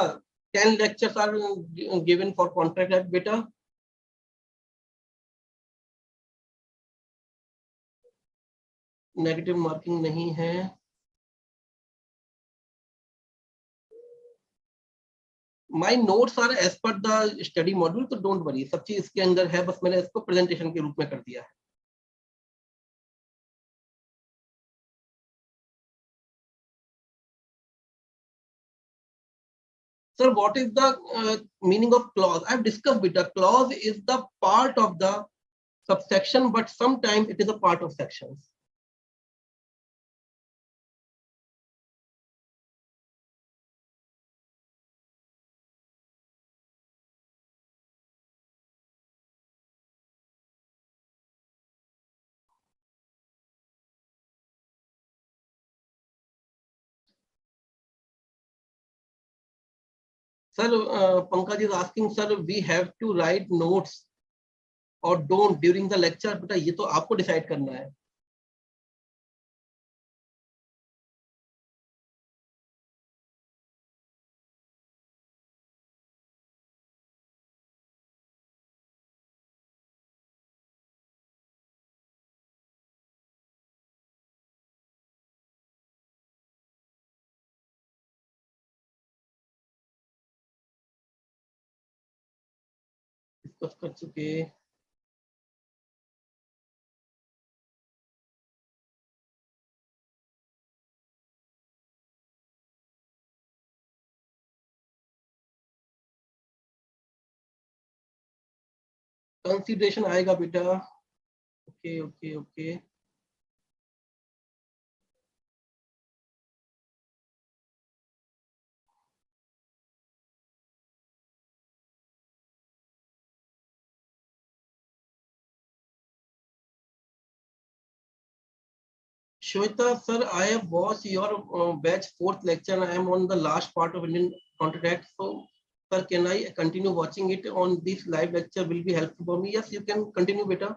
[SPEAKER 1] 10 lectures are given for contract act beta. Negative marking नहीं है. My notes are as per the study module, तो don't worry, सब चीज इसके अंदर है, बस मैंने इसको प्रेजेंटेशन के रूप में कर दिया है. Sir, what is the meaning of clause? I've discussed beta. Clause is the part of the subsection, but sometimes it is a part of sections. Sir, Pankaj is asking, sir, we have to write notes or don't during the lecture. बेटा ये तो आपको decide करना है. Discuss कर चुके। Consideration आएगा बेटा। Okay okay okay. Shweta sir, I have watched your batch 4th lecture. I am on the last part of Indian contract. So, sir, can I continue watching it on this live lecture? Will be helpful for me. Yes, you can continue, beta.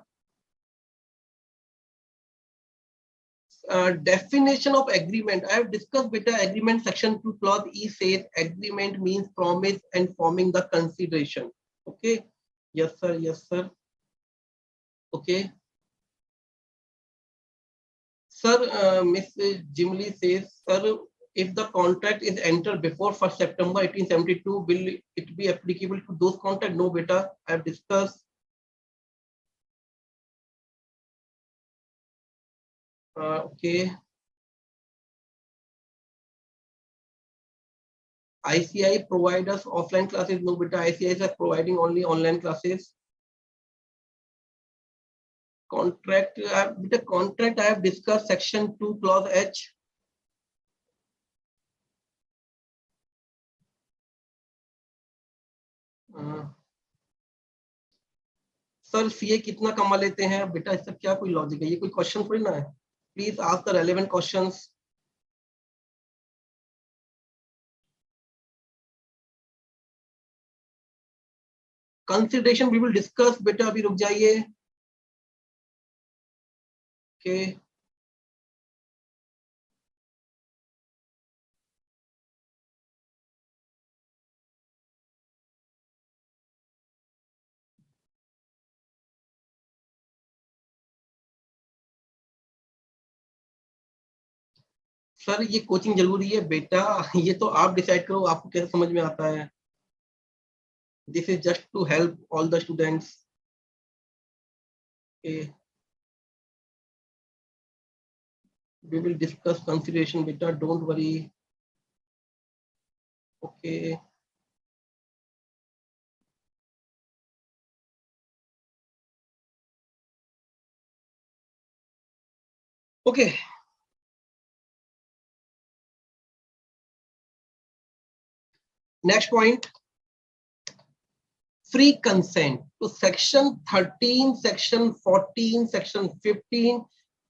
[SPEAKER 1] Definition of agreement. I have discussed beta agreement. Section 2 clause E says agreement means promise and forming the consideration. Okay. Yes, sir. Yes, sir. Okay. Sir, Miss Jimly says, sir, if the contract is entered before 1st September 1872, will it be applicable to those contracts? No, beta. I have discussed. Okay. ICI provide us offline classes. No, beta. ICI is providing only online classes. Contract. With the contract, I have discussed section 2 clause H. Sir CA कितना कमा लेते हैं बेटा? इसका क्या कोई logic है? ये कोई क्वेश्चन थोड़ी ना है। Please ask the relevant questions. Consideration we will discuss बेटा, अभी रुक जाइए। ओके सर, ये कोचिंग जरूरी है बेटा? ये तो आप डिसाइड करो आपको कैसे समझ में आता है। This is just to help all the students. We will discuss consideration beta, don't worry. Okay. Okay. Next point, free consent to section 13, section 14, section 15,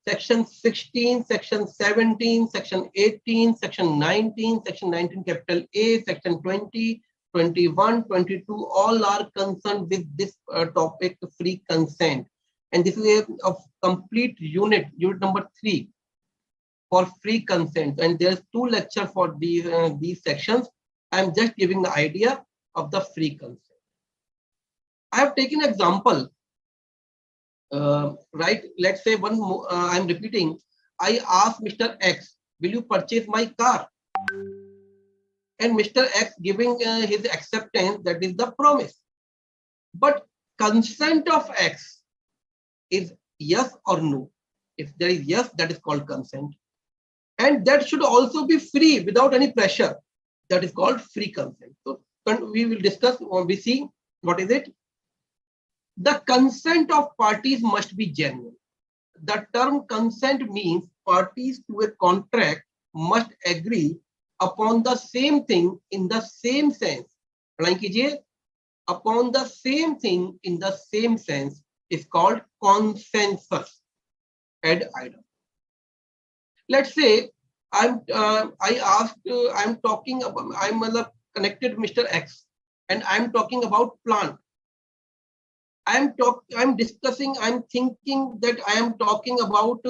[SPEAKER 1] section 16, section 17, section 18, section 19, section 19 capital A, section 20, 21, 22, all are concerned with this topic, free consent. And this is a complete unit number 3 for free consent. And there's 2 lectures for these sections. I'm just giving the idea of the free consent. I have taken an example, right? Let's say I'm repeating. I asked Mr. X, will you purchase my car? And Mr. X giving his acceptance, that is the promise. But consent of X is yes or no. If there is yes, that is called consent. And that should also be free without any pressure. That is called free consent. So we will discuss or we see what is it. The consent of parties must be genuine. The term consent means parties to a contract must agree upon the same thing in the same sense. Upon the same thing in the same sense is called consensus. Ad item. Let's say I'm connected to Mr. X and I'm talking about plant. I'm discussing, I'm thinking that I am talking about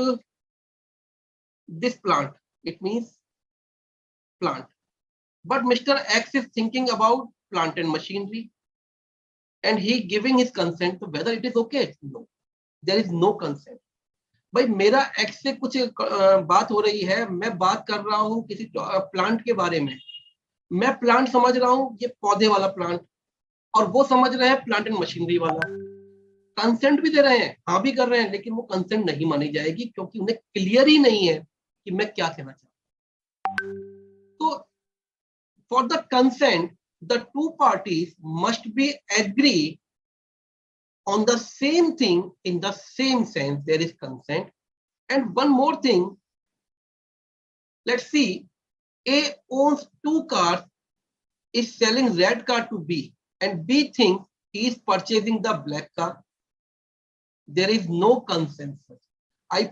[SPEAKER 1] this plant. It means plant. But Mr. X is thinking about plant and machinery. And he giving his consent to whether it is okay. No, there is no consent. भाई मेरा x से कुछ बात हो रही है, मैं बात कर रहा हूँ किसी प्लांट के बारे में, मैं प्लांट समझ रहा हूँ ये पौधे वाला प्लांट, और वो समझ रहे हैं प्लांट एंड मशीनरी वाला, कंसेंट भी दे रहे हैं, हाँ भी कर रहे हैं, लेकिन वो कंसेंट नहीं मानी जाएगी क्योंकि उन्हें क्लियर ही नहीं है कि मैं क्या कहना चाहता हूं। तो for the consent, the two parties must be agree on the same thing in the same sense. There is consent. And one more thing, let's see, A owns two cars, is selling red car to B, and B thinks he is purchasing the black car. There is no consensus. I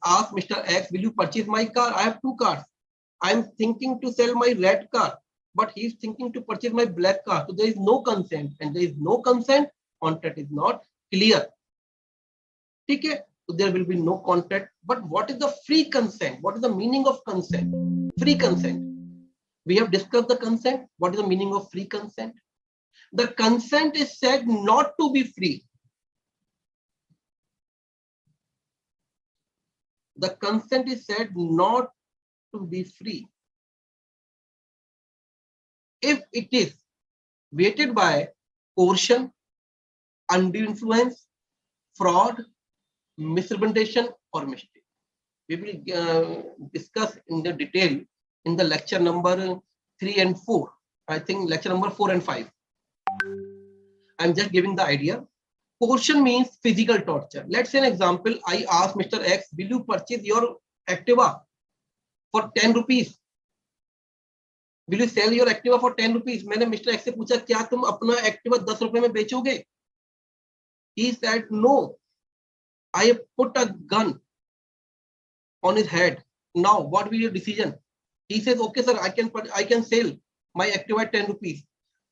[SPEAKER 1] asked Mr. X, will you purchase my car? I have two cars. I am thinking to sell my red car, but he is thinking to purchase my black car. So there is no consent, and there is no consent, contract is not clear. Okay? So there will be no contract. But what is the free consent? What is the meaning of consent? Free consent. We have discussed the consent. What is the meaning of free consent? The consent is said not to be free. The consent is said not to be free if it is weighted by coercion, undue influence, fraud, misrepresentation, or mistake. We will discuss in the detail in the lecture number 3 and 4. I think lecture number 4 and 5. I'm just giving the idea. Coercion means physical torture. Let's say an example. I ask Mr. X, will you purchase your Activa for 10 rupees? Will you sell your Activa for 10 rupees? मैंने Mr. X से पूछा क्या तुम अपना Activa 10 रुपए में बेचोगे? He said no. I have put a gun on his head. Now what will be your decision? He says okay sir, I can sell my Activa at 10 rupees.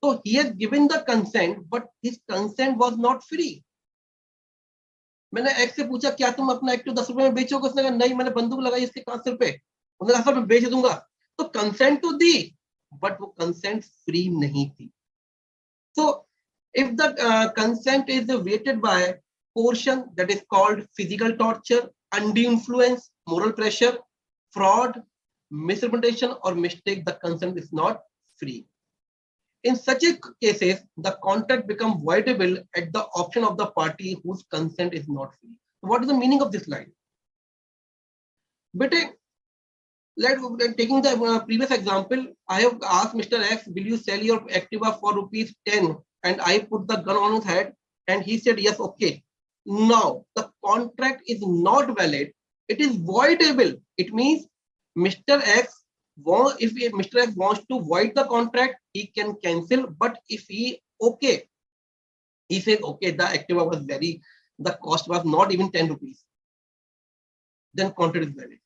[SPEAKER 1] So he has given the consent, but his consent was not free. मैंने X से पूछा क्या तुम अपना Activa 10 रुपए में बेचोगे? उसने कहा नहीं, मैंने बंदूक लगाई इसके कान सिर पे, उसने कहा सर मैं बेच दूंगा. तो कंसेंट तो दी, but वो consent free नहीं थी. So if the consent is weighted by coercion, that is called physical torture, undue influence, moral pressure, fraud, misrepresentation, or mistake, the consent is not free. In such cases, the contract becomes voidable at the option of the party whose consent is not free. What is the meaning of this line? But taking the previous example, I have asked Mr. X, will you sell your Activa for rupees 10? And I put the gun on his head and he said, yes, okay. Now, the contract is not valid. It is voidable. It means Mr. X, if Mr. X wants to void the contract, he can cancel. But if he says, okay, the Activa was the cost was not even 10 rupees, then contract is valid.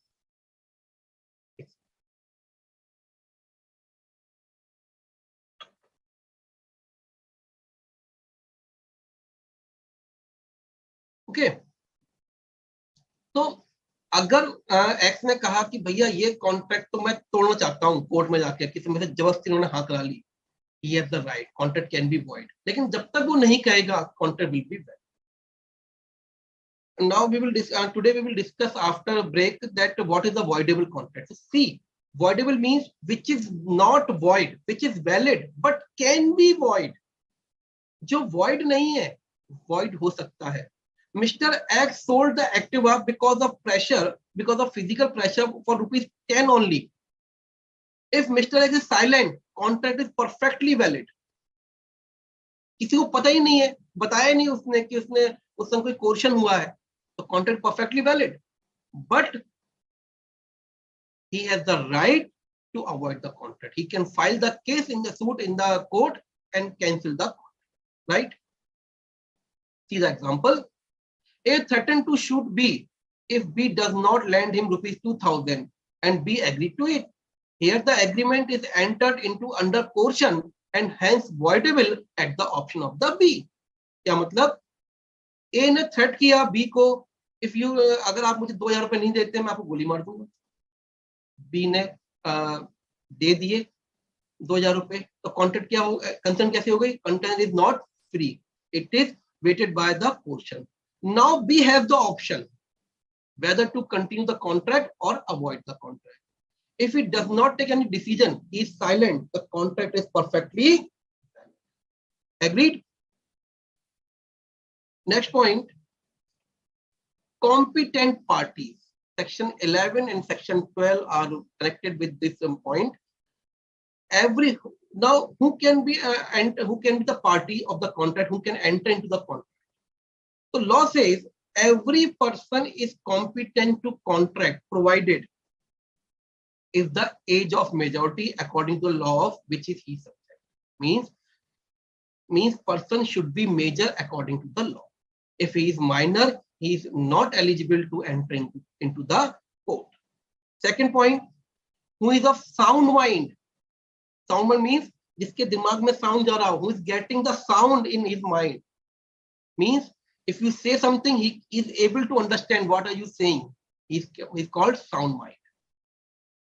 [SPEAKER 1] Okay, तो अगर x ने कहा कि भैया ये contract तो मैं तोड़ना चाहता हूं, कोर्ट में जाके किसी में से जबरदस्ती उन्होंने हाँ करा ली, he has the right, contract can be void. लेकिन जब तक वो नहीं कहेगा, contract will be valid. Now today we will discuss after a break that what is the voidable contract. So see, voidable means which is not void, which is valid but can be void. जो void नहीं है, void हो सकता है. Mr. X sold the Activa because of pressure, because of physical pressure for rupees 10 only. If Mr. X is silent, contract is perfectly valid. किसी को पता ही नहीं है, बताया नहीं उसने कि उसने उस समय कोई कोर्शन हुआ है, तो contract perfectly valid. But he has the right to avoid the contract. He can file the case in the suit in the court and cancel the contract, right? See the example. A threatened to shoot B if B does not lend him rupees 2000 and B agreed to it. Here the agreement is entered into under coercion and hence voidable at the option of the B. क्या मतलब? A ने threat किया B को, if you अगर आप मुझे 2000 रुपए नहीं देते मैं आपको गोली मार दूंगा. B ने दे दिए 2000 रुपए, तो कॉन्ट्रैक्ट क्या हो, कंसेंट कैसे हो गई? Consent is not free, it is vitiated by the coercion. Now B has the option whether to continue the contract or avoid the contract. If he does not take any decision, he is silent, the contract is perfectly valid. Agreed? Next point, competent parties. Section 11 and section 12 are connected with this point. Now, who can be the party of the contract? Who can enter into the contract? So law says every person is competent to contract, provided if the age of majority according to the law of which is he subject. Means person should be major according to the law. If he is minor, he is not eligible to enter into the court. Second point, who is of sound mind? Sound mind means जिसके दिमाग में sound जा रहा हो, who is getting the sound in his mind. Means if you say something, he is able to understand what are you saying. He's called sound mind.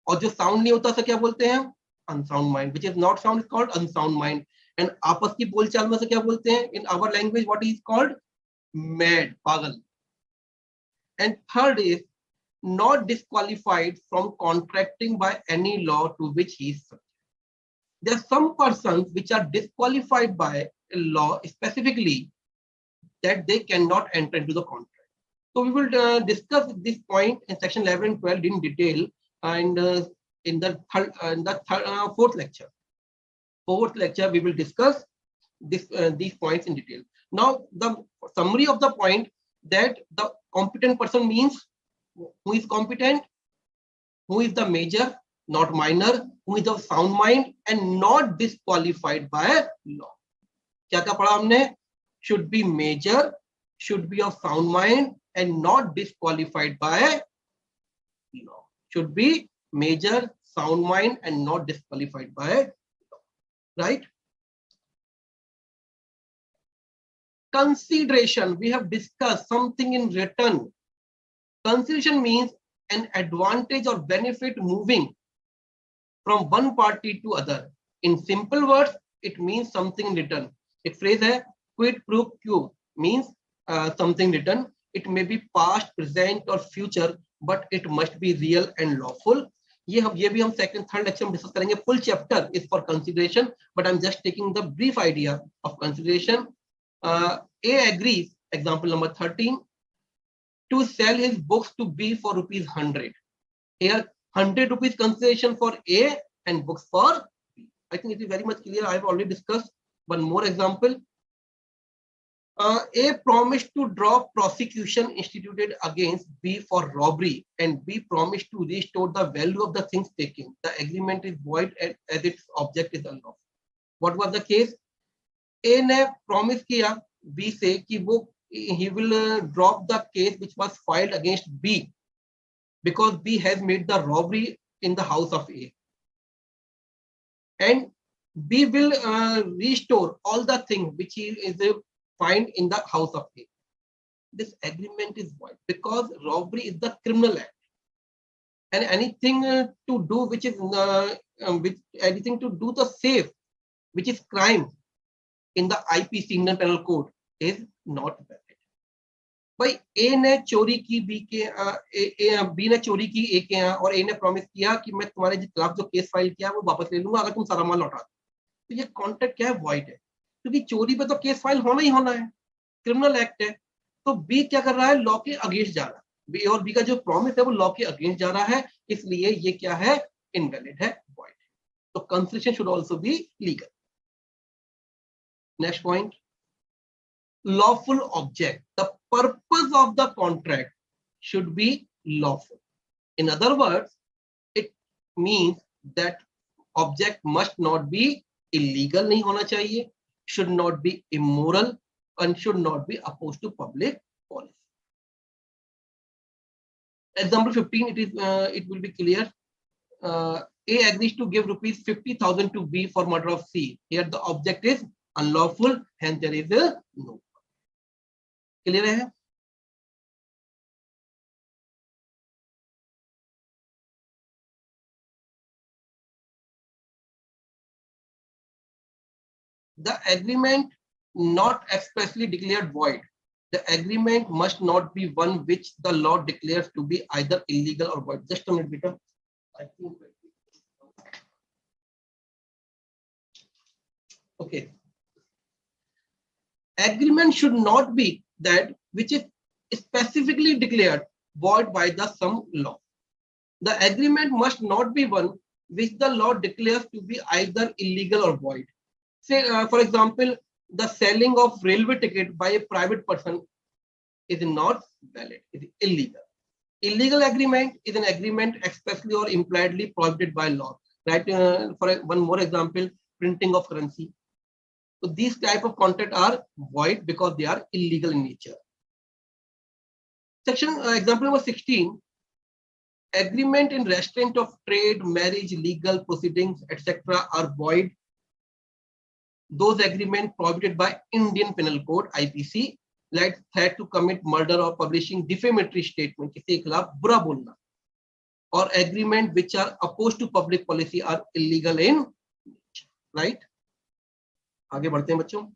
[SPEAKER 1] और जो sound नहीं होता, क्या बोलते हैं? Unsound mind. Which is not sound is called unsound mind. And आपस की बोलचाल में से क्या बोलते हैं? In our language, what is called? Mad, pagal. And third is not disqualified from contracting by any law to which he is subject. There are some persons which are disqualified by a law specifically that they cannot enter into the contract. So we will discuss this point in section 11 and 12 in detail, and in the fourth lecture. Fourth lecture we will discuss these points in detail. Now the summary of the point that the competent person means who is competent, who is the major, not minor, who is of sound mind and not disqualified by law. क्या क्या पढ़ा हमने? Should be major, should be of sound mind and not disqualified by law. Should be major, sound mind and not disqualified by law. Right? Consideration. We have discussed something in written. Consideration means an advantage or benefit moving from one party to other. In simple words, it means something written. एक phrase है quid pro quo, means something written. It may be past, present or future, but it must be real and lawful. ये भी हम second, third lecture में discuss करेंगे. Full chapter is for consideration, but I'm just taking the brief idea of consideration. A agrees, example number 13, to sell his books to B for ₹100. Here 100 rupees consideration for A and books for B. I think it is very much clear. I have already discussed. One more example. A promised to drop prosecution instituted against B for robbery and B promised to restore the value of the things taken. The agreement is void as its object is unlawful. What was the case? A ने promise किया B से कि वो he will drop the case which was filed against B because B has made the robbery in the house of A, and B will restore all the things which he is find in the house of A. This agreement is void because robbery is the criminal act, and anything to do which is anything to do the safe, which is crime in the IPC, Indian Penal Code, is not valid. भाई A ने चोरी की B ने चोरी की A के यहाँ और A ने प्रॉमिस किया कि मैं तुम्हारे खिलाफ जो केस फाइल किया वो वापस ले लूंगा अगर तुम सारा माल लौटा दो. तो ये कॉन्ट्रैक्ट क्या है? वॉइड है, क्योंकि चोरी पे तो केस फाइल होना ही होना है, क्रिमिनल एक्ट है. तो बी क्या कर रहा है? लॉ के अगेंस्ट जा रहा है. बी और बी का जो प्रॉमिस है वो लॉ के अगेंस्ट जा रहा है, इसलिए ये क्या है? इनवैलिड है, वॉइड है. तो consideration should also be legal. Next point, lawful object. The purpose of the contract should be lawful. In other words, it means that object must not be illegal, नहीं होना चाहिए, should not be immoral, and should not be opposed to public policy. Example 15, it will be clear. A agrees to give ₹50,000 to B for murder of C. Here the object is unlawful, hence there is a no. Clear है? The agreement not expressly declared void. The agreement must not be one which the law declares to be either illegal or void. Just a minute, Peter. I think. Okay. agreement should not be that which is specifically declared void by the some law. The agreement must not be one which the law declares to be either illegal or void. Say, for example, the selling of railway ticket by a private person is not valid, it is illegal. Illegal agreement is an agreement expressly or impliedly prohibited by law. Right? For one more example, printing of currency. So these type of contracts are void because they are illegal in nature. Section example number 16. Agreement in restraint of trade, marriage, legal proceedings, etc. are void. Those agreements prohibited by Indian Penal Code (IPC), like threat to commit murder or publishing defamatory statement, किसी के खिलाफ बुरा बोलना, or agreement which are opposed to public policy are illegal in nature. Right? आगे बढ़ते हैं बच्चों.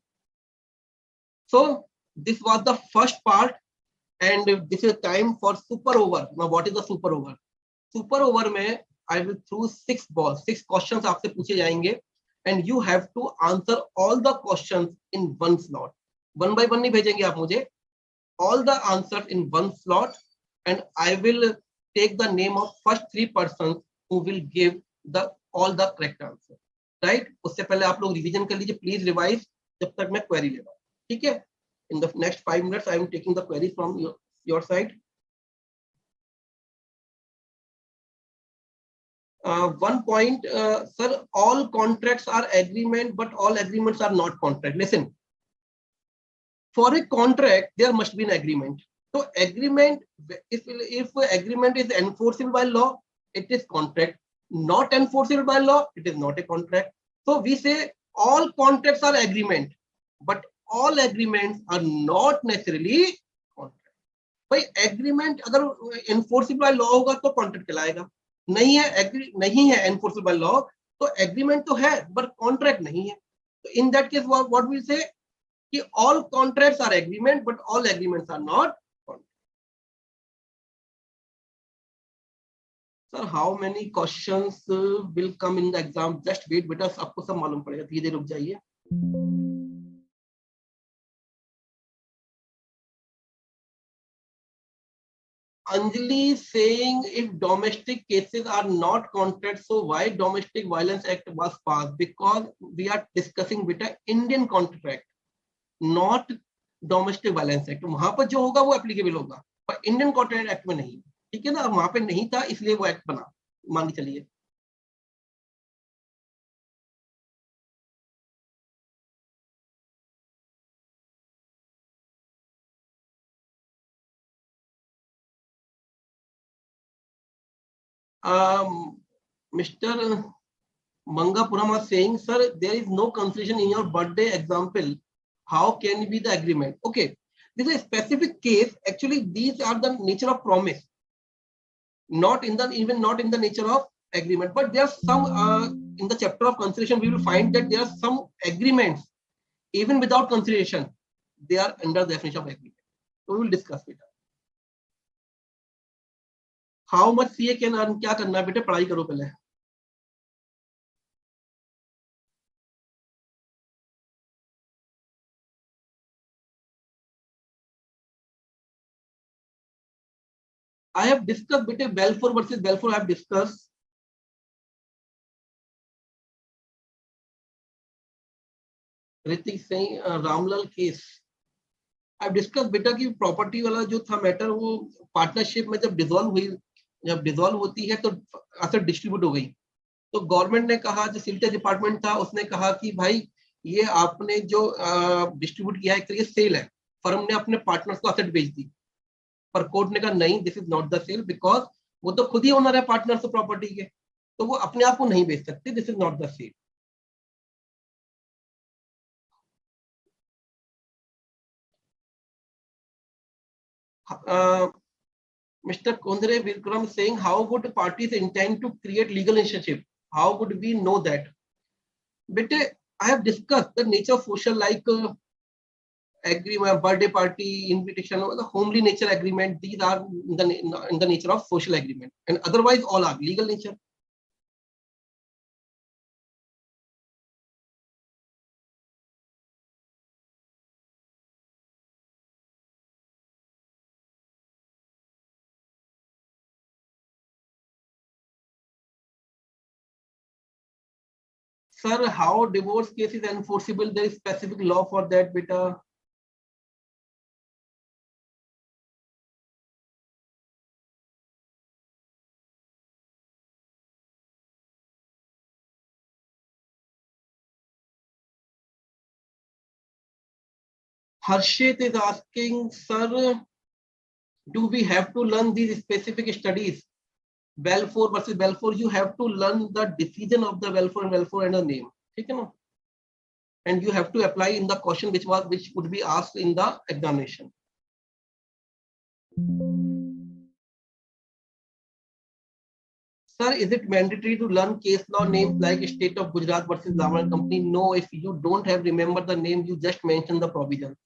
[SPEAKER 1] So this was the first part, and this is time for super over. Now what is the super over? Super over में I will throw 6 balls, 6 questions आपसे पूछे जाएंगे, and you have to answer all the questions in one slot. One by one नहीं भेजेंगे आप मुझे. All the answers in one slot, and I will take the name of first 3 persons who will give the all the correct answer. Right? उससे पहले आप लोग revision कर लीजिए. Please revise जब तक मैं query ले रहा हूँ. ठीक है? In the next 5 minutes, I am taking the query from your side. One point, sir, all contracts are agreement, but all agreements are not contract. Listen, for a contract, there must be an agreement. So agreement, if agreement is enforceable by law, it is contract. Not enforceable by law, it is not a contract. So we say all contracts are agreement, but all agreements are not necessarily contract. भाई agreement अगर enforceable by law होगा तो contract कहलाएगा. नहीं है enforceable by law तो agreement तो है but contract नहीं है. So in that case what we say कि all contracts are agreement but all agreements are not contract. Sir, how many questions will come in the exam? Just wait बेटा, आपको सब मालूम पड़ेगा. धीरे धीरे रुक जाइए. Anjali saying if domestic cases are not contract, so why Domestic Violence Act was passed? Because we are discussing with an Indian contract, not Domestic Violence Act. वहां पर जो होगा वो एप्लीकेबल होगा, पर इंडियन कॉन्ट्रैक्ट एक्ट में नहीं. ठीक है ना? वहां पे नहीं था इसलिए वो एक्ट बना. मान के चलिए. Mr. Mangapuram was saying, sir, there is no confusion in your birthday example. How can be the agreement? Okay, this is a specific case. Actually, these are the nature of promise, not in the nature of agreement. But there are some in the chapter of consideration. We will find that there are some agreements, even without consideration, they are under the definition of agreement. So we will discuss it. How much CA can earn? क्या करना है बेटे? पढ़ाई करो पहले. I have discussed between Balfour versus Balfour. I have discussed. Ritik saying Ramlal case. I have discussed बेटा कि property वाला जो था मैटर वो पार्टनरशिप में जब डिसॉल्व होती है तो एसेट डिस्ट्रीब्यूट हो गई. तो गवर्नमेंट ने कहा, जो सिल्टर डिपार्टमेंट था उसने कहा कि भाई ये आपने जो डिस्ट्रीब्यूट किया है एक तरीके से सेल है. फर्म ने अपने पार्टनर्स को एसेट बेच दी, पर कोर्ट ने कहा नहीं, this is not the sale, because वो तो खुद ही ओनर है पार्टनर्स प्रॉपर्टी के, तो वो अपने आप को नहीं बेच सकते. This is not the sale. Mr. Kondre Vikram saying, how would parties intend to create legal relationship? How would we know that? But I have discussed the nature of social, like agreement, birthday party, invitation, the homely nature agreement. These are in the nature of social agreement, and otherwise all are legal nature. Sir, how divorce case is enforceable? There is specific law for that, beta. Harshit is asking, sir, do we have to learn these specific studies? Balfour versus Balfour, you have to learn the decision of the Balfour and the name. Okay, no? And you have to apply in the question which would be asked in the examination. Sir, is it mandatory to learn case law names like State of Gujarat versus Lawful Company? No, if you don't have remember the name, you just mention the provision.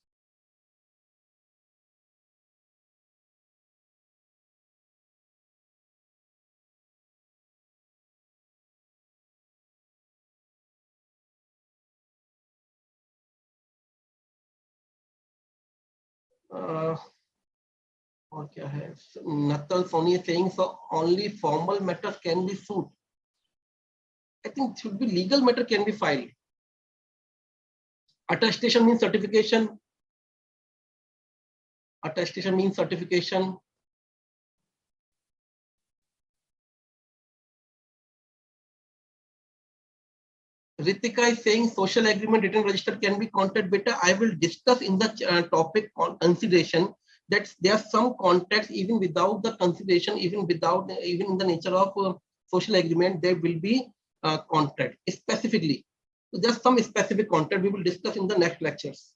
[SPEAKER 1] और क्या है? Natal Sony is saying so only formal matters can be sued. I think it should be legal matter can be filed. Attestation means certification. Attestation means certification. Ritika is saying social agreement written register can be contract. Beta, I will discuss in the topic on consideration that there are some contracts even without the consideration, even in the nature of social agreement, there will be contract specifically. So just some specific contract we will discuss in the next lectures.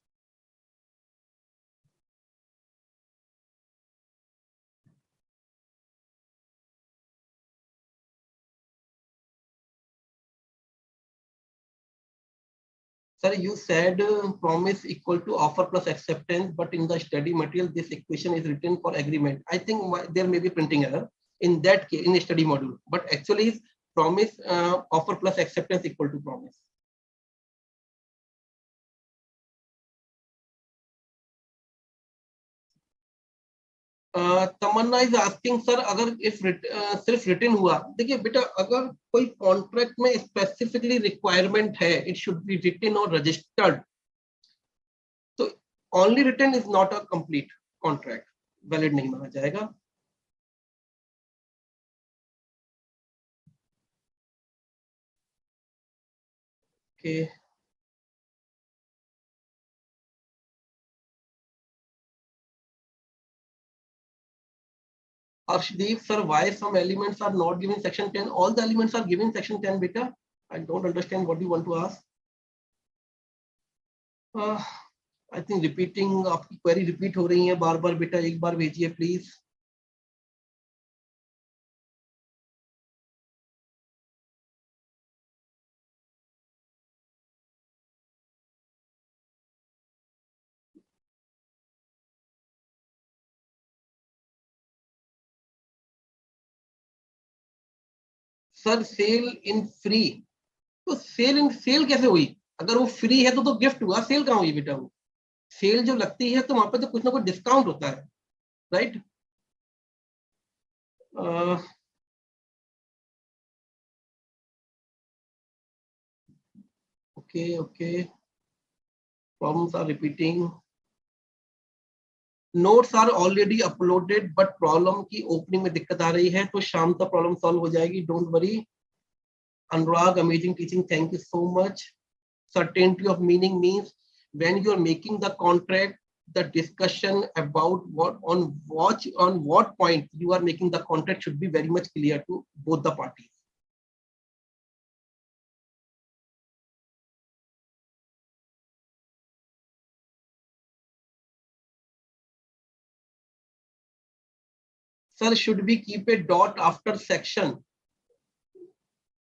[SPEAKER 1] Sir, you said promise equal to offer plus acceptance, but in the study material, this equation is written for agreement. I think there may be printing error in that case in a study module, but actually promise offer plus acceptance equal to promise. Tamanna is asking sir अगर if सिर्फ written हुआ, देखिए बेटा अगर कोई contract में specifically requirement है it should be written और रजिस्टर्ड, तो only written is not a complete contract, valid नहीं माना जाएगा. Okay Arshdeep, sir, why some elements are not given section 10? All the elements are given section 10, beta. I don't understand what you want to ask. I think repeating, आपकी query repeat हो रही है बार-बार बेटा, एक बार भेजिए please. Sir sale in free, तो सेल कैसे हुई? अगर वो फ्री है तो गिफ्ट हुआ, सेल कहाँ हुई बेटा? वो सेल जो लगती है तो वहां पे तो कुछ ना कुछ डिस्काउंट होता है, right? Okay, problems are repeating. Notes are already uploaded, but problem की ओपनिंग में दिक्कत आ रही है, तो शाम तक प्रॉब्लम सॉल्व हो जाएगी, don't worry. Anurag, amazing teaching, thank you so much. Certainty of meaning means when you are making the contract, the discussion about on what point you are making the contract should be very much clear to both the parties. Sir, should we keep a dot after section?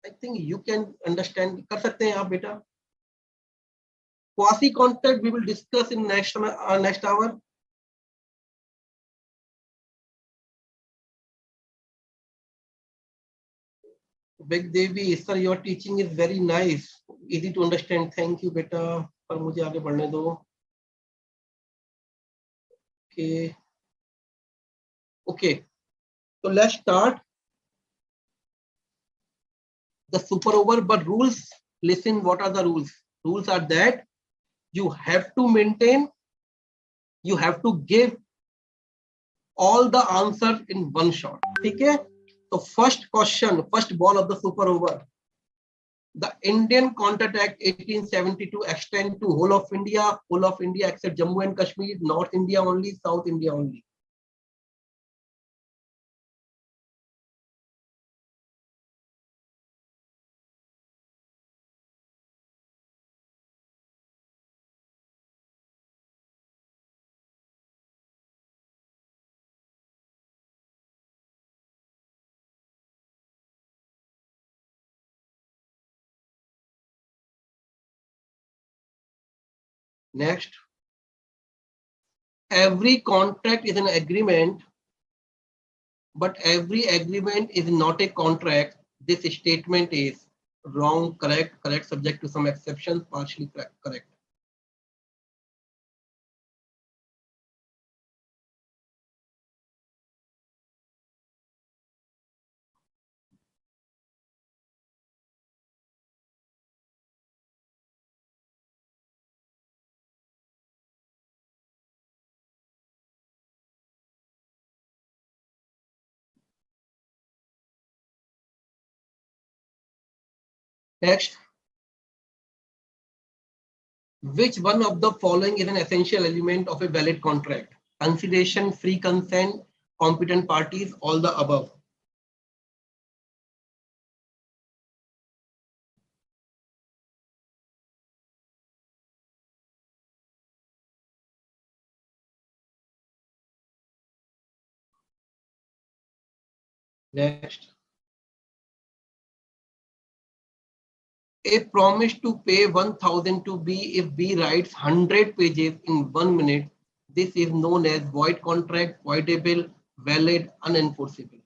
[SPEAKER 1] I think you can understand. कर सकते हैं आप बेटा. Quasi contract we will discuss in next hour. Big Devi, sir, your teaching is very nice, easy to understand. Thank you बेटा, पर मुझे आगे बढ़ने दो. Okay, so let's start the super over, but rules Listen, what are the rules? Rules are that you have to maintain, you have to give all the answers in one shot. Okay? So first question, first ball of the super over. The Indian Contract Act 1872 extend to whole of India except Jammu and Kashmir, North India only, South India only. Next, every contract is an agreement, but every agreement is not a contract. This statement is wrong, correct, correct, subject to some exceptions, partially correct. Next, which one of the following is an essential element of a valid contract? Consideration, free consent, competent parties, all the above. Next, a promise to pay 1,000 to B if B writes 100 pages in 1 minute. This is known as void contract, voidable, valid, unenforceable.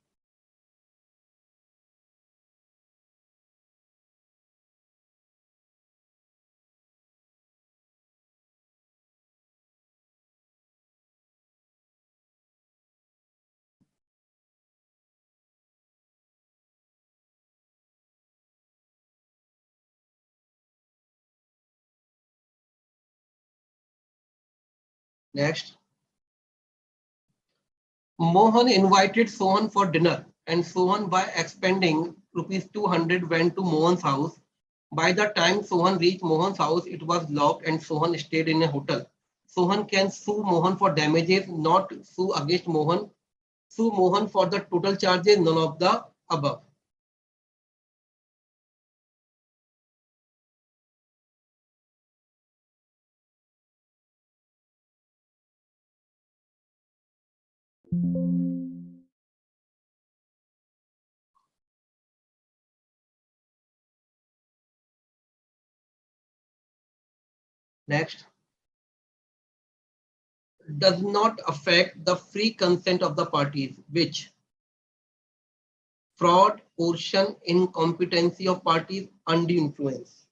[SPEAKER 1] Next, Mohan invited Sohan for dinner and Sohan, by expending rupees 200, went to Mohan's house. By the time Sohan reached Mohan's house, it was locked and Sohan stayed in a hotel. Sohan can sue Mohan for damages, not sue against Mohan. Sue Mohan for the total charges, none of the above. Next, does not affect the free consent of the parties, which fraud, coercion, incompetency of parties, undue influence.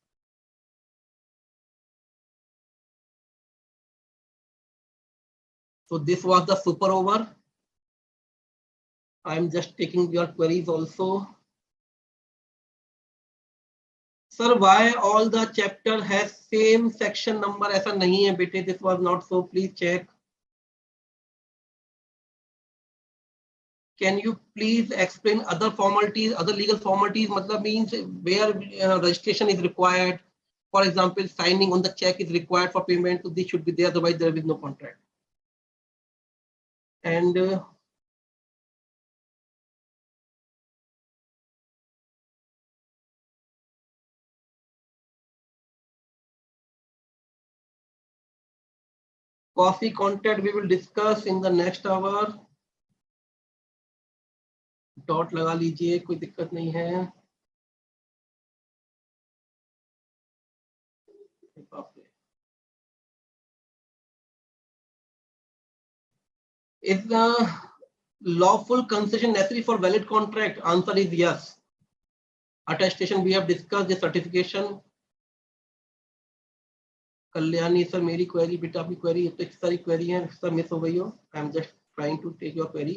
[SPEAKER 1] So this was the super over. I'm just taking your queries also. Sir, why all the chapter has same section number? ऐसा नहीं है बेटे, this was not so. Please check. Can you please explain other formalities, other legal formalities? मतलब means where registration is required. For example, signing on the check is required for payment. So this should be there, otherwise there is no contract. And Quasi Contract we will discuss in the next hour. Dot लगा लीजिए, कोई दिक्कत नहीं है. Is the lawful concession necessary for valid contract? Answer is yes. Attestation we have discussed, the certification. Kalyani sir, मेरी query बेटा, आपकी query इतनी सारी क्वेरी है सर, मिस हो गई हो. I am just trying to take your query.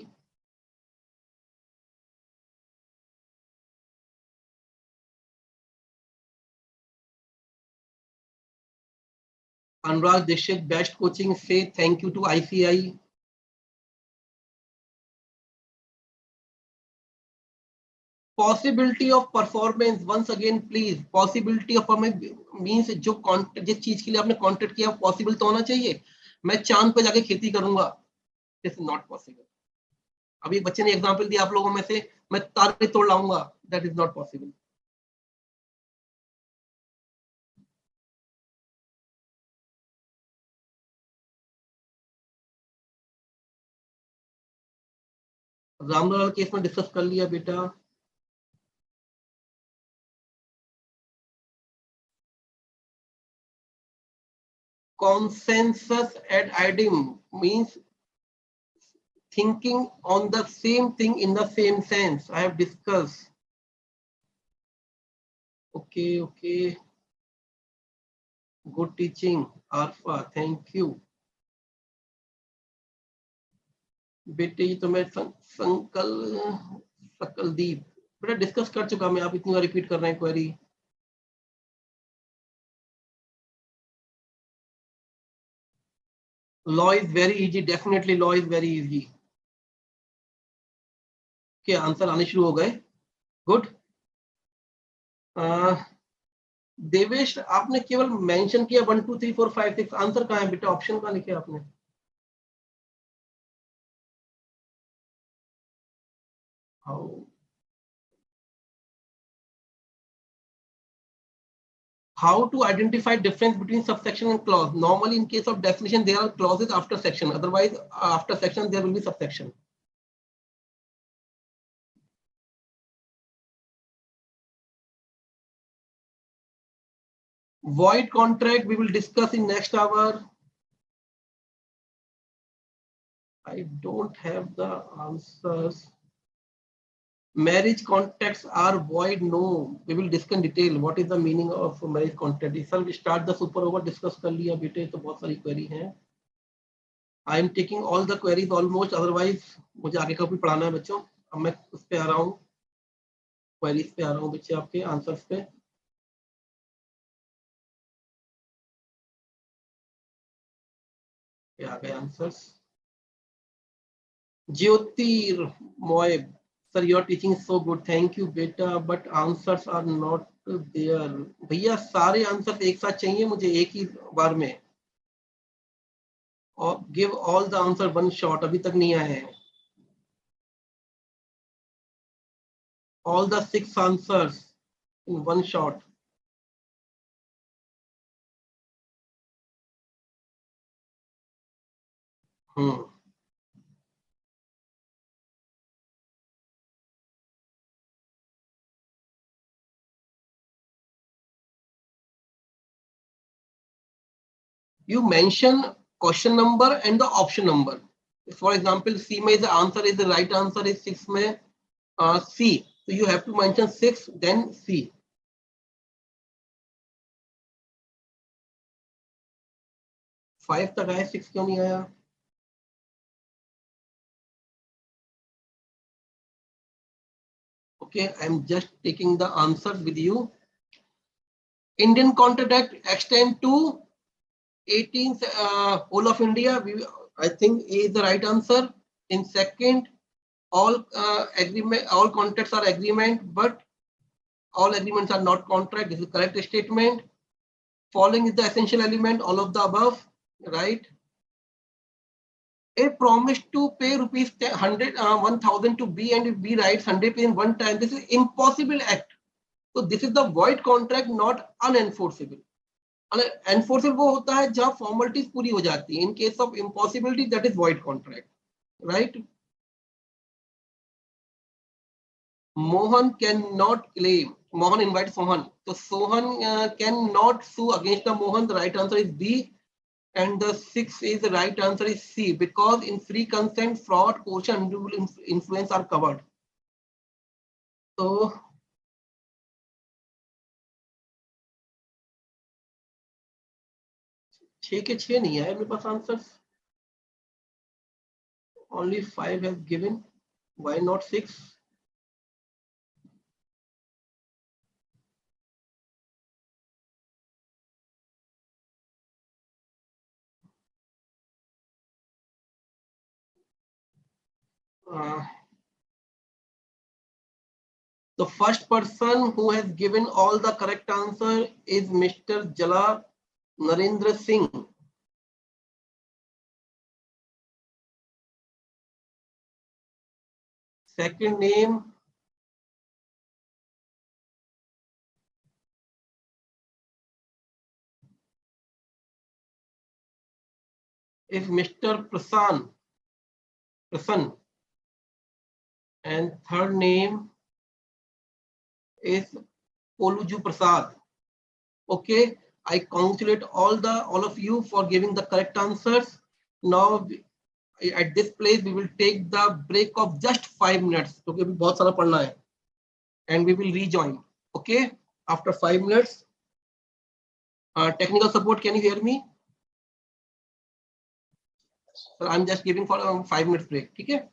[SPEAKER 1] Anurag Dishit, best coaching, say thank you to ICI. Possibility of performance, once again please, possibility of means जो जिस चीज के लिए आपने कॉन्ट्रैक्ट किया पॉसिबल तो होना चाहिए. मैं चांद पे जाके खेती करूंगा, दिस इज नॉट पॉसिबल. अभी एक बच्चे ने एग्जांपल दिया आप लोगों में से, मैं तारे तोड़ लाऊंगा, that is not possible. Ramlal case में डिस्कस कर लिया बेटा. Consensus ad idem means thinking on the same thing in the same sense. I have discussed. Okay. Good teaching, Alpha. Thank you. बेटे ये तो मैं सकलदीप बेटा डिस्कस कर चुका मैं, आप इतनी बार रिपीट कर रहे हैं query. Law is very easy, definitely law is very easy. क्या आंसर आने शुरू हो गए? गुड. देवेश आपने केवल मेंशन किया 1 2 3 4 5 6, आंसर कहाँ है बेटा? ऑप्शन कहाँ लिखे आपने? How to identify difference between subsection and clause? Normally in case of definition there are clauses after section, otherwise after section there will be subsection. Void contract we will discuss in next hour. I don't have the answers. Marriage contracts are void. No, we will discuss in detail what is the meaning of marriage contract. Sir, we start the super over, discuss कर लिया बेटे, तो बहुत सारी query हैं. I am taking all the queries almost, otherwise मुझे आगे का भी पढ़ाना है बच्चों. अब मैं उस पे आ रहा हूँ, queries पे आ रहा हूँ बच्चे, आपके आंसर्स पे. ये आ गए answers. Jyotir Moeb, sir, your teaching is so good. Thank you, beta. But answers are not there. भैया सारे आंसर्स एक साथ चाहिए मुझे एक ही बार में. और give all the answer one shot. अभी तक नहीं आए हैं. All the 6 answers in one shot. You mention question number and the option number. For example, C में the answer is the right answer is 6 में C. So you have to mention 6 then C. 5 तक आया, 6 क्यों नहीं आया? Okay, I'm just taking the answers with you. Indian Contract extend to 18th whole of India. I think A is the right answer. In second, all agreement, all contracts are agreement, but all agreements are not contract. This is correct statement. Following is the essential element, all of the above, right? A promise to pay rupees 1,000 to B, and if B writes 100 in one time, this is impossible act. So this is the void contract, not unenforceable. Enforceable वो होता है जहाँ formalities पूरी हो जाती है. In case of impossibility, that is void contract, right? Mohan cannot claim. Mohan invites Sohan. So Sohan cannot sue against the Mohan. The right answer is B. And the 6 is the right answer is C, because in free consent, fraud, coercion, undue influence are covered. So छह के छह नहीं है मेरे पास answers. Only 5 has given. Why not 6? The first person who has given all the correct answer is Mr. Jala Narendra Singh. Second name is Mr. Prasan. And third name is Oluju Prasad. Okay, I congratulate all of you for giving the correct answers. Now at this place we will take the break of just 5 minutes. Okay, बहुत सारा पढ़ना है. And we will rejoin. Okay, after 5 minutes. Technical support, can you hear me? So I'm just giving for a 5 minutes break. Okay.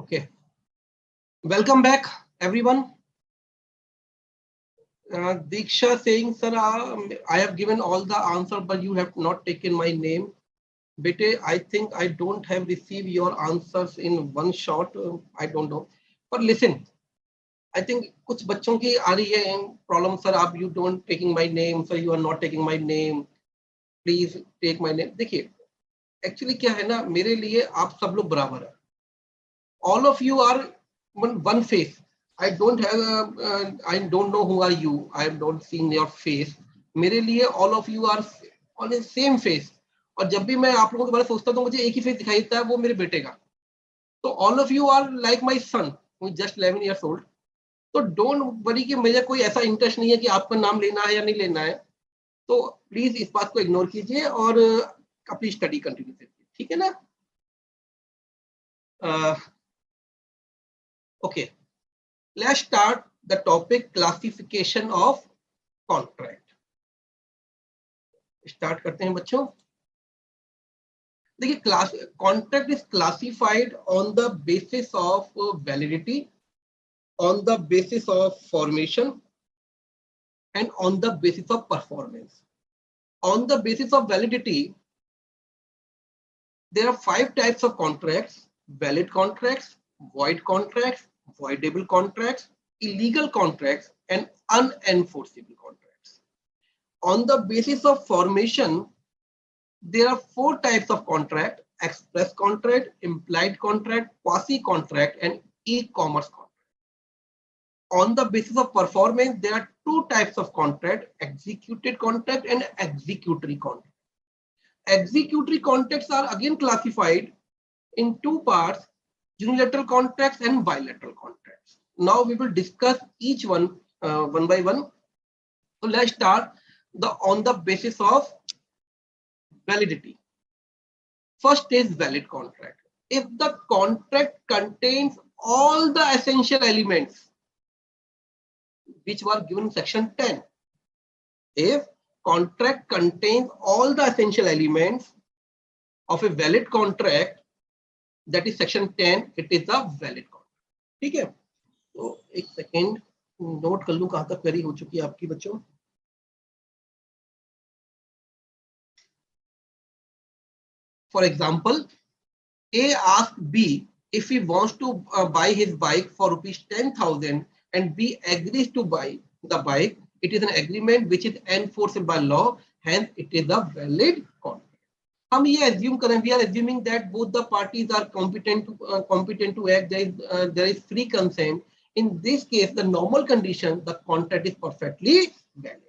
[SPEAKER 1] Okay. Welcome back, everyone. Diksha saying, sir, I have given all the answer, but you have not taken my name. Bete, I think I don't have received your answers in one shot. I don't know. But listen, I think कुछ बच्चों की आ रही है problem, sir, आप you don't taking my name, sir, you are not taking my name. Please take my name. देखिए, actually क्या है ना, मेरे लिए आप सब लोग बराबर है. All of you are one face. I don't have, I don't know who are you. I have not seen your face. मेरे लिए all of you are on the same face. और जब भी मैं आप लोगों के बारे में सोचता हूँ तो मुझे एक ही फेस दिखाई देता है, वो मेरे बेटे का. तो all of you are like my son, who is just 11 years old. तो डोंट वरी कि मुझे कोई ऐसा इंटरेस्ट नहीं है कि आपका नाम लेना है या नहीं लेना है. तो प्लीज इस बात को इग्नोर कीजिए और अपनी स्टडी कंटिन्यू कीजिए, ठीक है ना. Okay, let's start the topic classification of contract. Start करते हैं बच्चों. देखिए, class contract is classified on the basis of validity, on the basis of formation, and on the basis of performance. On the basis of validity, there are 5 types of contracts: valid contracts, void contracts, voidable contracts, illegal contracts, and unenforceable contracts. On the basis of formation, there are 4 types of contract: express contract, implied contract, quasi contract, and e-commerce contract. On the basis of performance, there are 2 types of contract: executed contract and executory contract. Executory contracts are again classified in 2 parts: unilateral contracts and bilateral contracts. Now we will discuss each one one by one. So let's start on the basis of validity. First is valid contract. If the contract contains all the essential elements which were given in section 10. If contract contains all the essential elements of a valid contract, that is section 10, it is a valid contract. ठीक है, तो एक second note कर लूं कहां तक query हो चुकी है आपकी बच्चों. For example, A asks B if he wants to buy his bike for rupees 10,000 and B agrees to buy the bike. It is an agreement which is enforceable by law, hence it is a valid contract. हम ये assume करें, we are assuming that both the parties are competent to act. There is free consent. In this case, the normal condition, the contract is perfectly valid.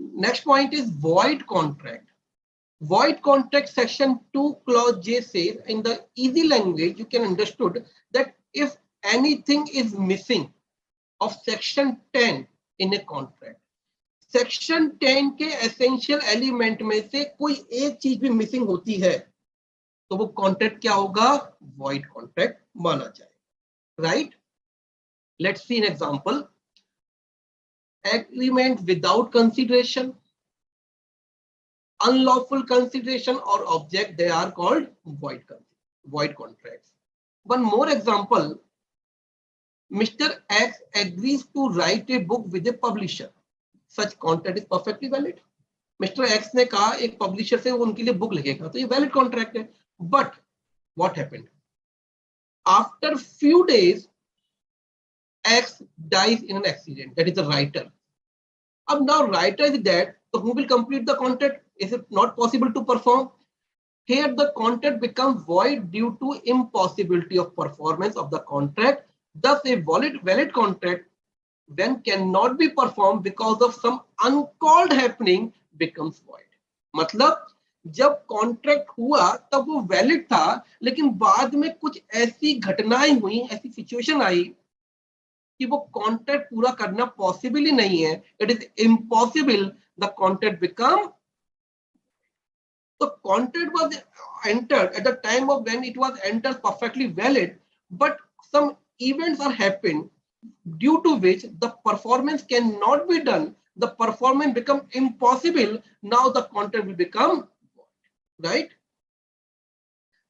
[SPEAKER 1] Next point is void contract. Void contract section 2 clause J says, in the easy language you can understood that if anything is missing of section 10 in a contract, section 10 के essential element में से कोई एक चीज भी missing होती है तो वो contract क्या होगा? void contract माना जाएगा, right? Let's see an example. Agreement without consideration, unlawful consideration or object, they are called void contracts. One more example. Mr. X agrees to write a book with a publisher. Such contract is perfectly valid. Mr. X ने कहा एक publisher से वो उनके लिए book लिखेगा, तो ये valid contract है. But what happened? After few days, X dies in an accident. That is the writer. अब now writer is dead, so who will complete the contract? Is it not possible to perform? Here the contract becomes void due to impossibility of performance of the contract. Thus a valid contract, when cannot be performed because of some uncalled happening, becomes void. मतलब जब contract हुआ तब वो valid था, लेकिन बाद में कुछ ऐसी घटनाएं हुई, ऐसी सिचुएशन आई कि वो कॉन्ट्रैक्ट पूरा करना पॉसिबल ही नहीं है. It is impossible, the contract become. The contract was entered at the time of when it was entered perfectly valid, but some events are happened due to which the performance cannot be done. The performance become impossible. Now the contract will become void, right?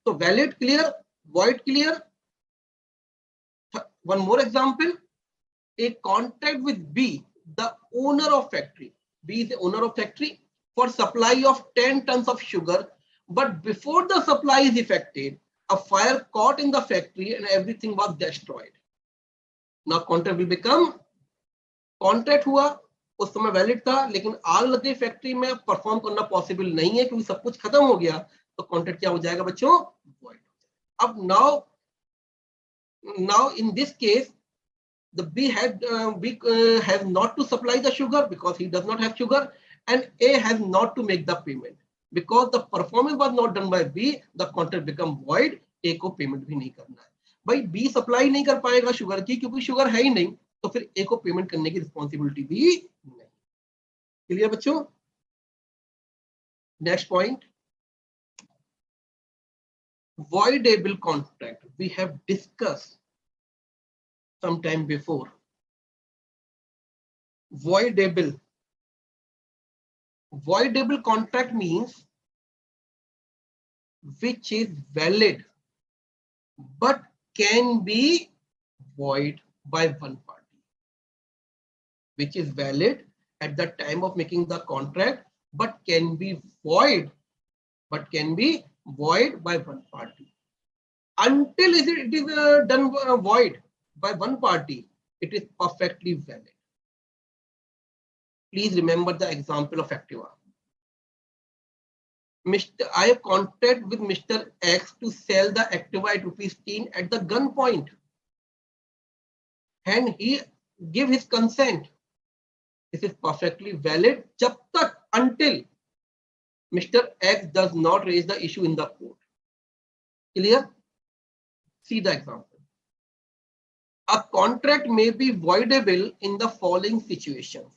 [SPEAKER 1] So valid clear, void clear. one more example, a contract with B, the owner of factory. B is the owner of factory for supply of 10 tons of sugar, but before the supply is effected, a fire caught in the factory and everything was destroyed. Now contract will become, contract हुआ, उस समय valid था, लेकिन आग लग गई factory में, perform करना पॉसिबल नहीं है क्योंकि सब कुछ खत्म हो गया, तो कॉन्ट्रैक्ट क्या हो जाएगा बच्चों? वॉइड। अब now in this case the B has not to supply the sugar because he does not have sugar, and A has not to make the payment because the performance was not done by B. The contract become void. A को payment भी नहीं करना है भाई, B supply नहीं कर पाएगा sugar की क्योंकि शुगर है ही नहीं, तो फिर A को पेमेंट करने की रिस्पॉन्सिबिलिटी भी नहीं। क्लियर बच्चों? Next point, voidable contract. We have discussed some time before. Voidable contract means which is valid but can be void by one party. Which is valid at the time of making the contract but can be void by one party. Until it is done void by one party, it is perfectly valid. Please remember the example of Activa. I have contract with Mr. X to sell the Activa at ₹10 at the gunpoint, and he give his consent. This is perfectly valid jab tak, until Mr. X does not raise the issue in the court. Clear? See the example. A contract may be voidable in the following situations: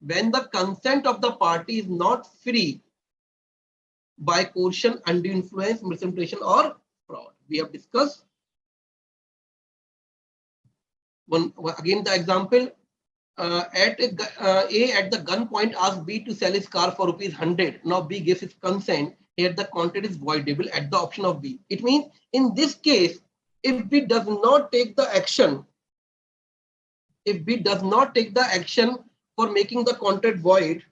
[SPEAKER 1] when the consent of the party is not free by coercion, undue influence, misinterpretation, or fraud. We have discussed. Again, the example, A at the gunpoint asks B to sell his car for ₹100. Now B gives his consent. Here the contract is voidable at the option of B. It means in this case, if B does not take the action, for making the contract void,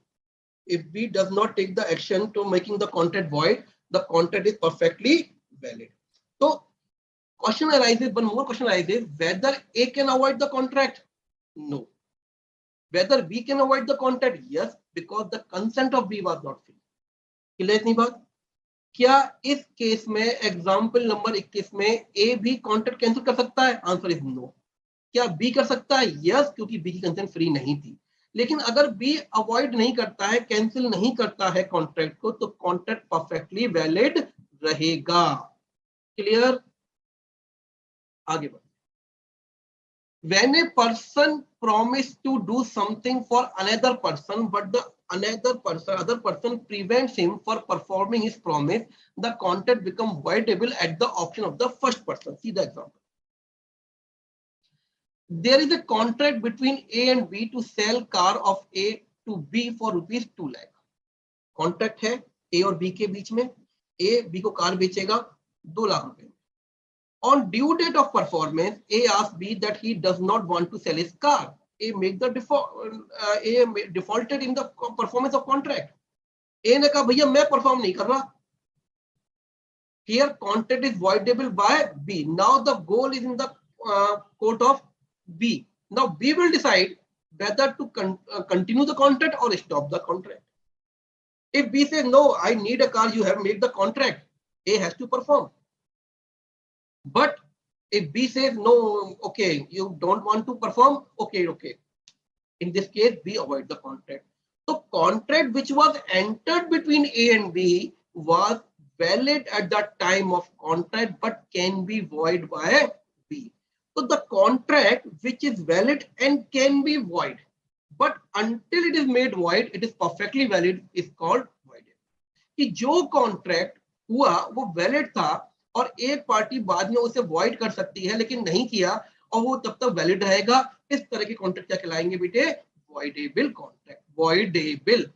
[SPEAKER 1] the contract is perfectly valid. So question arises, one more question arises, whether A can avoid the contract? No. Whether B can avoid the contract? Yes, because the consent of B was not free. Clear इतनी बात? क्या इस case में example number 21 में A भी contract cancel कर सकता है? Answer is no. क्या B कर सकता है? यस, क्योंकि B की कंसेंट फ्री नहीं थी। लेकिन अगर B अवॉइड नहीं करता है, कैंसिल नहीं करता है कॉन्ट्रैक्ट को, तो कॉन्ट्रैक्ट परफेक्टली वैलिड रहेगा। क्लियर? आगे बढ़। When a person promises to do something for another person, but the other person prevents him for performing his promise, the contract becomes voidable at the option of the first person. See the example. There is a contract between A and B to sell car of A to B for ₹2 lakh. Contract है A और B के बीच में। A B को car बेचेगा 2 लाख रुपए। On due date of performance, A asks B that he does not want to sell his car. A defaulted in the performance of contract. A ने कहा भैया मैं परफॉर्म नहीं कर रहा. Here contract is voidable by B. Now the goal is in the court of B. Now B will decide whether to continue the contract or stop the contract. If B says no, I need a car, you have made the contract, A has to perform. But if B says no, okay, you don't want to perform, okay. In this case, B avoid the contract. So contract which was entered between A and B was valid at the time of contract, but can be void by B. So the contract which is valid and can be void, but until it is made void, it is perfectly valid, is called voided. कि जो contract हुआ वो valid था और एक party बाद में उसे void कर सकती है, लेकिन नहीं किया और वो तब तक valid रहेगा, इस तरह के contract क्या कहलाएंगे बेटे? Voidable contract. Voidable,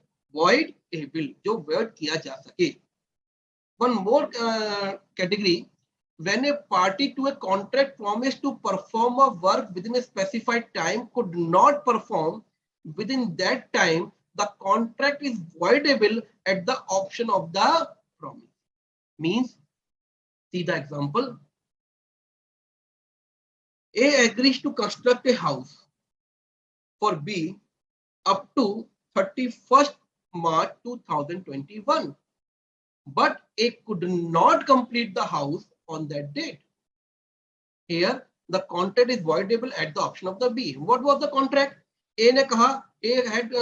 [SPEAKER 1] जो void किया जा सके. One more category, when a party to a contract promised to perform a work within a specified time could not perform within that time, the contract is voidable at the option of the promise. Means, see the example. A agrees to construct a house for B up to 31st March 2021, but A could not complete the house on that date. Here, the contract is voidable at the option of the B. What was the contract? A ने कहा, A had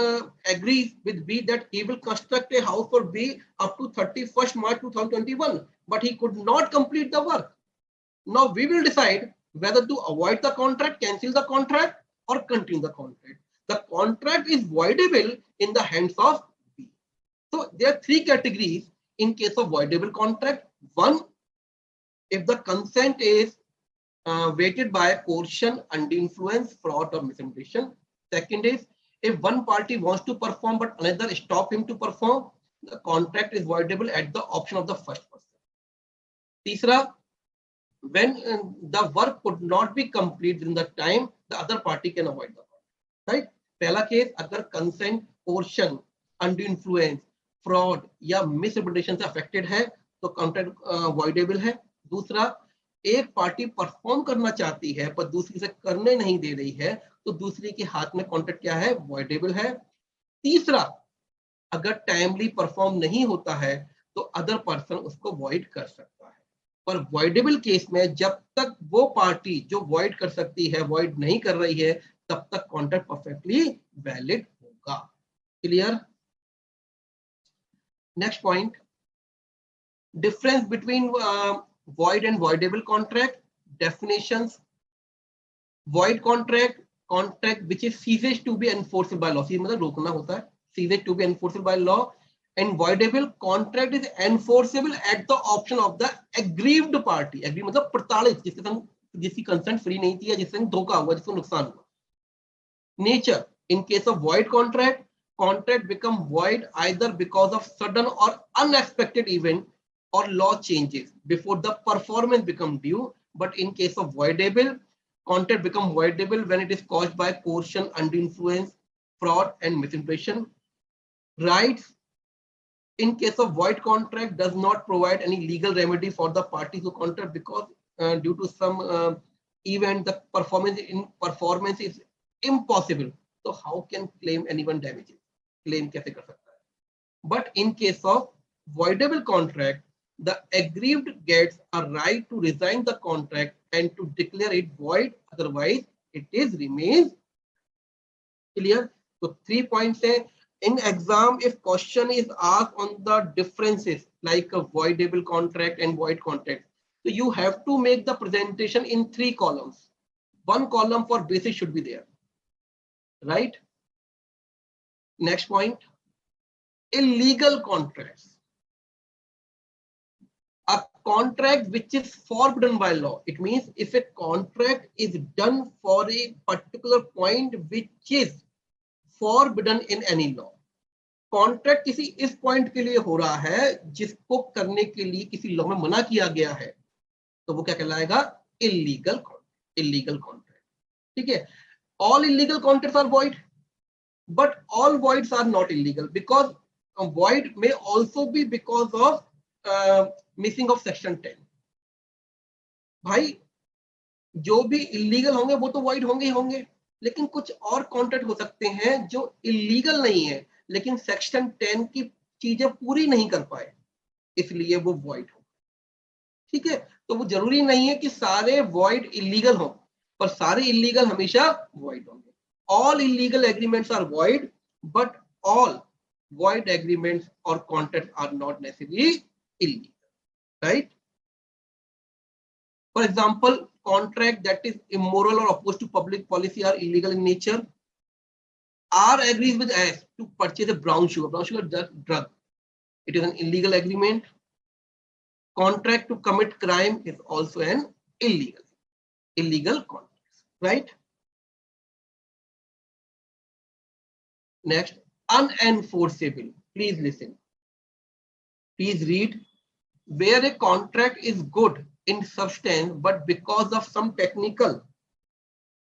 [SPEAKER 1] agrees with B that he will construct a house for B up to 31st March 2021, but he could not complete the work. Now we will decide whether to avoid the contract, cancel the contract, or continue the contract. The contract is voidable in the hands of B. So there are three categories in case of voidable contract. One, if the consent is weighted by coercion, undue influence, fraud, or misinterpretation. Second is, if one party wants to perform but another stop him to perform, the contract is voidable at the option of the first person. तीसरा, when the work could not be completed in the time, the other party can avoid the work. Right? पहला case अगर consent, coercion, undue influence, fraud या misinterpretation से affected है तो contract voidable है. दूसरा, एक पार्टी परफॉर्म करना चाहती है पर दूसरी से करने नहीं दे रही है तो दूसरे के हाथ में कॉन्ट्रैक्ट क्या है? वॉइडेबल है. तीसरा, अगर टाइमली परफॉर्म नहीं होता है तो अदर पर्सन उसको वॉइड कर सकता है. पर वॉइडेबल केस में जब तक वो पार्टी जो वॉइड कर सकती है वॉइड नहीं कर रही है तब तक कॉन्ट्रैक्ट परफेक्टली वैलिड होगा. Clear? Next point, difference between void and voidable contract. Definitions: void contract, contract which is ceases to be enforceable by law. मतलब रोकना होता है, ceases to be enforceable by law. And voidable contract is enforceable at the option of the aggrieved party. Aggrieved मतलब प्रताड़ित, जिसकी consent free नहीं थी या जिससे धोखा हुआ, जिसको नुकसान हुआ. Nature: in case of void contract, contract become void either because of sudden or unexpected event or law changes before the performance become due. But in case of voidable, contract become voidable when it is caused by coercion, undue influence, fraud, and misinterpretation. Rights: in case of void contract, does not provide any legal remedy for the parties who contract because due to some event the performance is impossible. So how can claim anyone damages? Claim कैसे कर सकता है? But in case of voidable contract, the aggrieved gets a right to resign the contract and to declare it void, otherwise it is remains. Clear? So 3 points है. In exam, if question is asked on the differences like a voidable contract and void contract, so you have to make the presentation in 3 columns. 1 column for basic should be there. Right? Next point, illegal contracts. A contract which is forbidden by law. It means if a contract is done for a particular point which is forbidden in any law. Contract किसी इस point के लिए हो रहा है जिसको करने के लिए किसी लॉ में मना किया गया है तो वो क्या कहलाएगा? illegal contract. ठीक है? All illegal contracts are void, but all voids are not illegal because a void may also be because of missing of section 10. भाई जो भी इलीगल होंगे वो तो वाइड होंगे ही होंगे, लेकिन कुछ और कॉन्ट्रैक्ट हो सकते हैं जो इलीगल नहीं है लेकिन सेक्शन 10 की चीजें पूरी नहीं कर पाए इसलिए वो वॉइड हो. ठीक है? तो वो जरूरी नहीं है कि सारे वॉइड इलीगल हो, पर सारे इलीगल हमेशा वॉइड होंगे. All illegal agreements are void but all void agreements और contract are not necessarily illegal. Right? For example, contract that is immoral or opposed to public policy are illegal in nature. R agrees with S to purchase a brown sugar. Brown sugar drug. It is an illegal agreement. Contract to commit crime is also an illegal contract. Right? Next, unenforceable. Please listen. Please read. Where a contract is good in substance, but because of some technical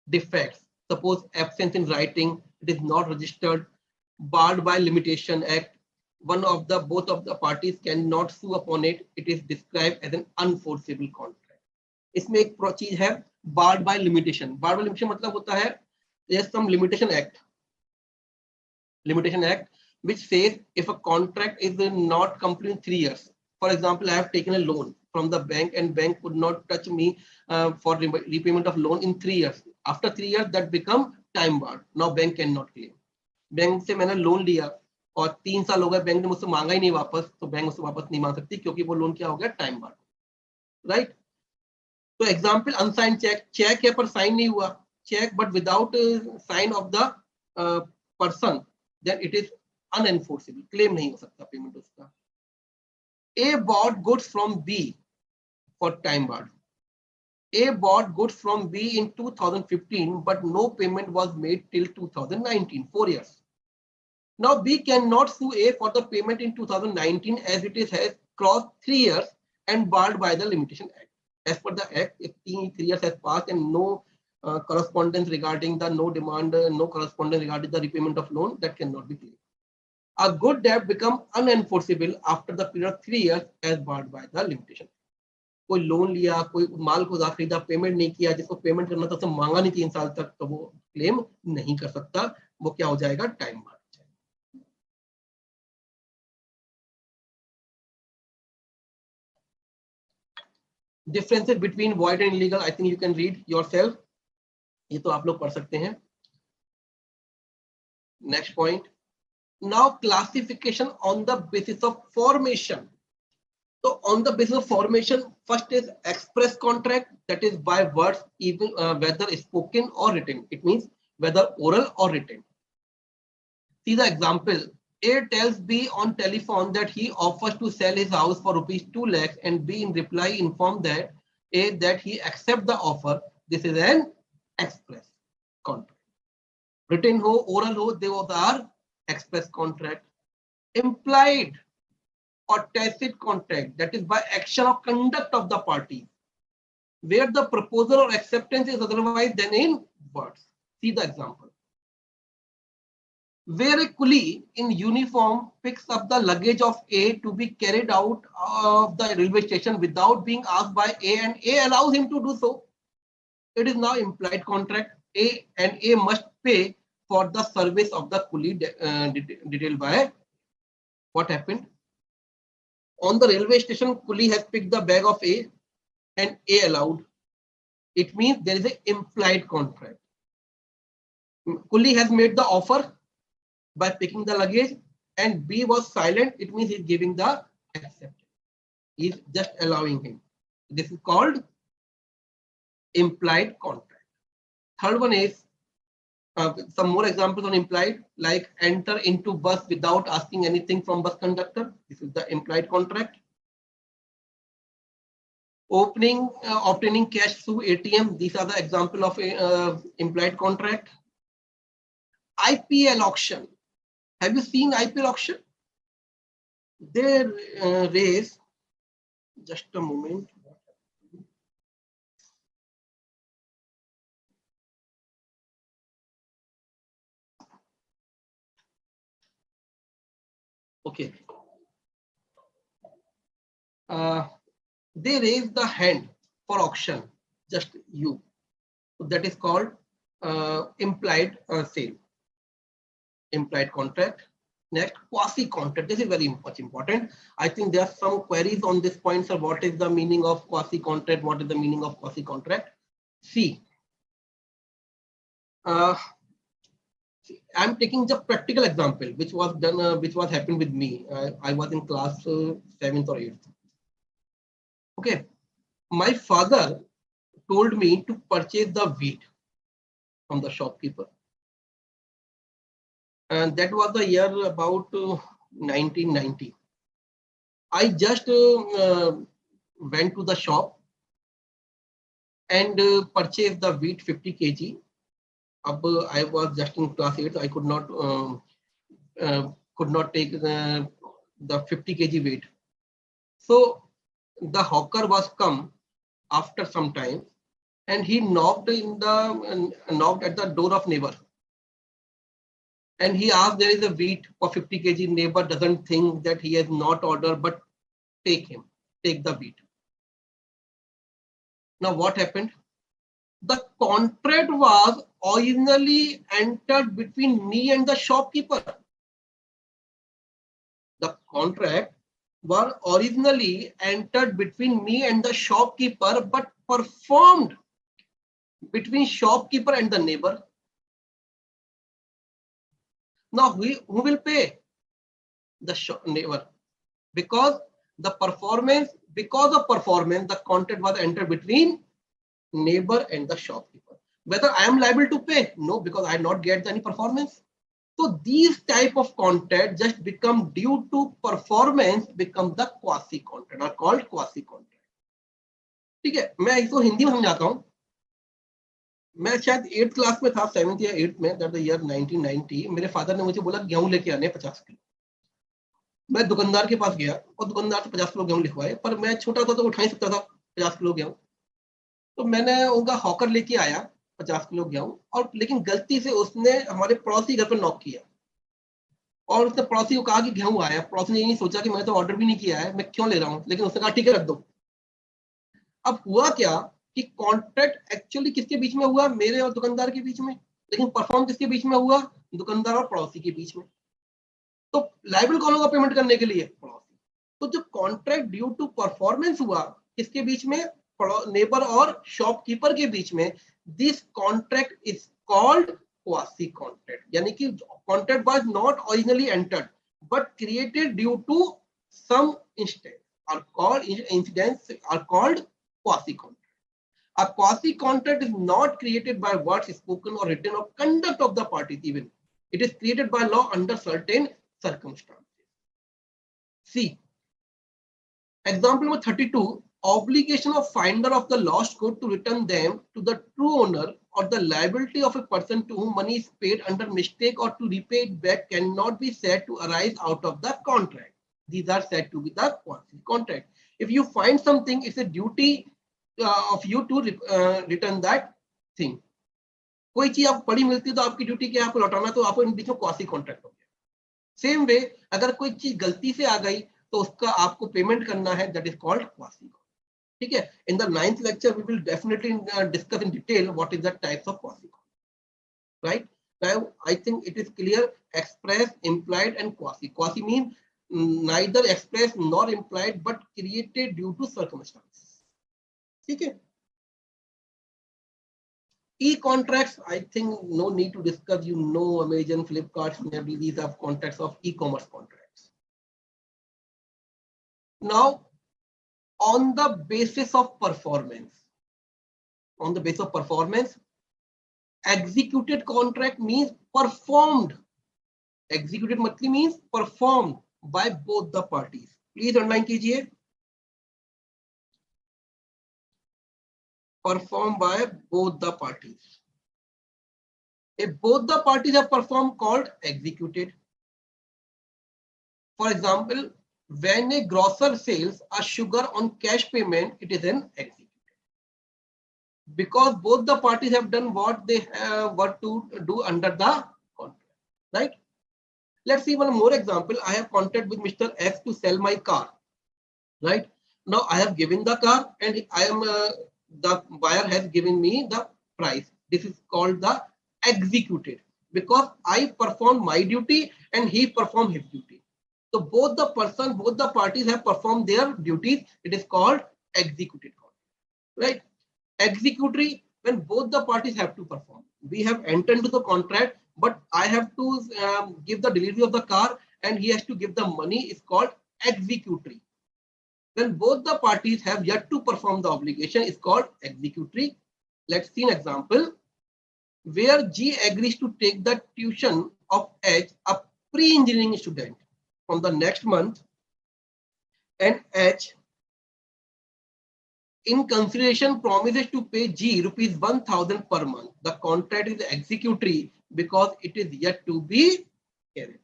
[SPEAKER 1] defects, suppose absence in writing, it is not registered, barred by limitation act, both of the parties cannot sue upon it, it is described as an unenforceable contract. इसमें एक चीज है barred by limitation. Barred by limitation मतलब होता है there's some limitation act which says if a contract is not complete in 3 years. For example, I have taken a loan from the bank and bank could not touch me for repayment of loan in 3 years. After 3 years, that become time barred. Now bank cannot claim. Bank से मैंने loan लिया और 3 साल हो गए, bank ने मुझसे मांगा ही नहीं वापस, तो बैंक मुझसे वापस नहीं मांग सकती क्योंकि वो लोन क्या हो गया, टाइम बार्ड, राइट. तो एग्जांपल अनसाइंड चेक है पर साइन नहीं हुआ, cheque but without sign of the person, then it is unenforceable, claim नहीं हो सकता पेमेंट उसका. A bought goods from B for time barred. A bought goods from B in 2015, but no payment was made till 2019, 4 years. Now B cannot sue A for the payment in 2019 as it has crossed 3 years and barred by the Limitation Act. As per the Act, if 3 years has passed and no correspondence regarding the no correspondence regarding the repayment of loan, that cannot be claimed. A good debt become unenforceable after the period of 3 years as barred by the limitation. कोई loan लिया, कोई माल को खरीदा, payment नहीं किया, जिसको payment करना था तो मांगा नहीं 3 साल तक, तो वो क्लेम नहीं कर सकता, वो क्या हो जाएगा, time barred. Differences between void and illegal, I think you can read yourself. ये तो आप लोग पढ़ सकते हैं. Next point. Now classification on the basis of formation. So on the basis of formation, first is express contract, that is by words, even whether spoken or written. It means whether oral or written. See the example. A tells B on telephone that he offers to sell his house for rupees 2 lakhs and B in reply informed that A that he accepts the offer. This is an express contract. Written ho, oral ho, they both are express contract. Implied or tacit contract, that is by action or conduct of the party, where the proposal or acceptance is otherwise than in words. See the example. Where a coolie in uniform picks up the luggage of A to be carried out of the railway station without being asked by A and A allows him to do so, it is now implied contract. A must pay for the service of the coolie detailed by what happened. On the railway station, coolie has picked the bag of A and A allowed. It means there is an implied contract. Coolie has made the offer by picking the luggage and B was silent. It means he's giving the acceptance. He's just allowing him. This is called implied contract. Third one is some more examples on implied, like enter into bus without asking anything from bus conductor. This is the implied contract. Obtaining cash through ATM. These are the example of implied contract. IPL auction. Have you seen IPL auction? They raise, just a moment. Okay. They raise the hand for auction, just you. So that is called implied sale. Implied contract. Next, quasi contract. This is very much important. I think there are some queries on this point. So what is the meaning of quasi contract? What is the meaning of quasi contract? See, I'm taking the practical example, which was done, which was happened with me. I was in class 7th or 8th. Okay, my father told me to purchase the wheat from the shopkeeper. And that was the year about 1990. I just went to the shop and purchased the wheat 50 kg. I was just in class 8, so I could not take the 50 kg weight. So the hawker was come after some time, and he knocked at the door of neighbor, and he asked, there is a wheat for 50 kg. Neighbor doesn't think that he has not ordered, but take the wheat. Now what happened? The contract was originally entered between me and the shopkeeper. The contract was originally entered between me and the shopkeeper, but performed between shopkeeper and the neighbor. Now who will pay? The neighbor, because of performance, the contract was entered between neighbor and the shopkeeper. Whether I am liable to pay? No, because I not get any performance. So these type of contract just become due to performance, become the quasi contract, are called quasi contract. ठीक है, मैं इसको हिंदी में समझाता हूँ. मैं शायद 8th class में था, 7th या 8th में, दैट द ईयर 1990. मेरे फादर ने मुझे बोला गेहूं लेके आने 50 किलो. मैं दुकानदार के पास गया और दुकानदार से 50 किलो गेहूं लिखवाए, पर मैं छोटा था तो उठा नहीं सकता था 50 किलो गेहूं. तो मैंने उनका हॉकर लेके आया 50 किलो गेहूं, और लेकिन गलती से उसने हमारे पड़ोसी घर पर नॉक किया, और उसने पड़ोसी को कहा कि गेहूं आया. पड़ोसी ने ये नहीं सोचा कि मैंने तो ऑर्डर भी नहीं किया है, मैं क्यों ले रहा हूं, लेकिन उसने कहा ठीक है रख दो. अब हुआ क्या कि कॉन्ट्रैक्ट एक्चुअली किसके बीच में हुआ? मेरे और दुकानदार के बीच में. लेकिन परफॉर्म किसके बीच में हुआ? दुकानदार और पड़ोसी के बीच में. तो लायबल कौन होगा पेमेंट करने के लिए? पड़ोसी. तो जो कॉन्ट्रैक्ट ड्यू टू परफॉर्मेंस हुआ किसके बीच में? नेबर और शॉपकीपर के बीच में. This contract is called quasi contract. यानी कि contract was not originally entered but created due to some instance are called quasi contract. A quasi contract is not created by words spoken or written or conduct of the parties even. It is created by law under certain circumstances. See, example number 32, obligation of finder of the lost good to return them to the true owner, or the liability of a person to whom money is paid under mistake or to repay it back cannot be said to arise out of the contract. These are said to be the quasi contract. If you find something, it's a duty of you to return that thing. कोई चीज आप पड़ी मिलती है तो आपकी duty क्या है? आपको लौटाना. तो आपको इन बीच में क्वासी कॉन्ट्रैक्ट हो गया. सेम वे अगर कोई चीज गलती से आ गई तो उसका आपको पेमेंट करना है, that is called quasi contract. ठीक है. In the 9th lecture we will definitely discuss in detail what is the types of quasi contract. Right. Now I think it is clear. Express, implied and quasi. Quasi means neither express nor implied but created due to circumstances. ठीक है. E-contracts, I think no need to discuss. You know, Amazon, Flipkart, Snapdeal, these are contracts of e-commerce contracts. Now, on the basis of performance, executed contract means performed. Executed means performed by both the parties. Please underline कीजिए. Performed by both the parties. If both the parties have performed, called executed. For example, when a grocer sells a sugar on cash payment, it is an executed. Because both the parties have done what they were to do under the contract. Right? Let's see one more example. I have contract with Mr. X to sell my car. Right? Now I have given the car and I am the buyer has given me the price. This is called the executed, because I performed my duty and he performed his duty. So both the parties have performed their duties. It is called executed contract. Right? Executory, when both the parties have to perform. We have entered into the contract, but I have to give the delivery of the car and he has to give the money. Is called executory. When both the parties have yet to perform the obligation, is called executory. Let's see an example where G agrees to take the tuition of H, a pre-engineering student, from the next month, and H in consideration promises to pay G rupees 1,000 per month. The contract is executory because it is yet to be carried.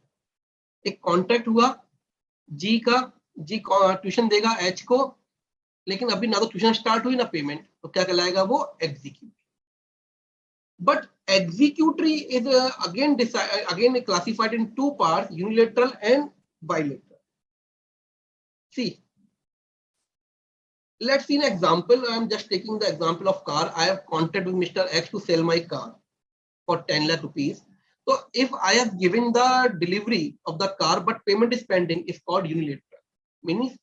[SPEAKER 1] एक contract हुआ G का, G tuition देगा H को, लेकिन अभी ना तो tuition start हुई ना पेमेंट, तो क्या कहलाएगा वो executory. But executory is again classified in two parts, unilateral and bilateral. See, let's see an example. I am just taking the example of car. I have contract with Mr. X to sell my car for 10 lakh rupees. So if I have given the delivery of the car but payment is pending, it's called unilateral. Meaning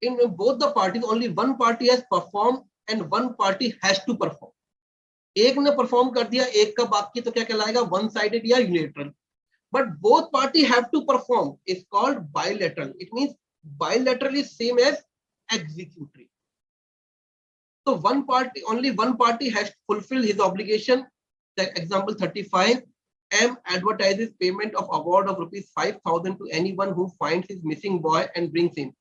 [SPEAKER 1] in both the parties, only one party has performed and one party has to perform. एक ने perform कर दिया, एक का बाकी, तो क्या कहलाएगा वन साइडेड या unilateral. But both party have to perform is called bilateral. It means bilateral is same as executory. So one party, only one party has fulfilled his obligation. The example 35, M advertises payment of award of rupees 5,000 to anyone who finds his missing boy and brings him.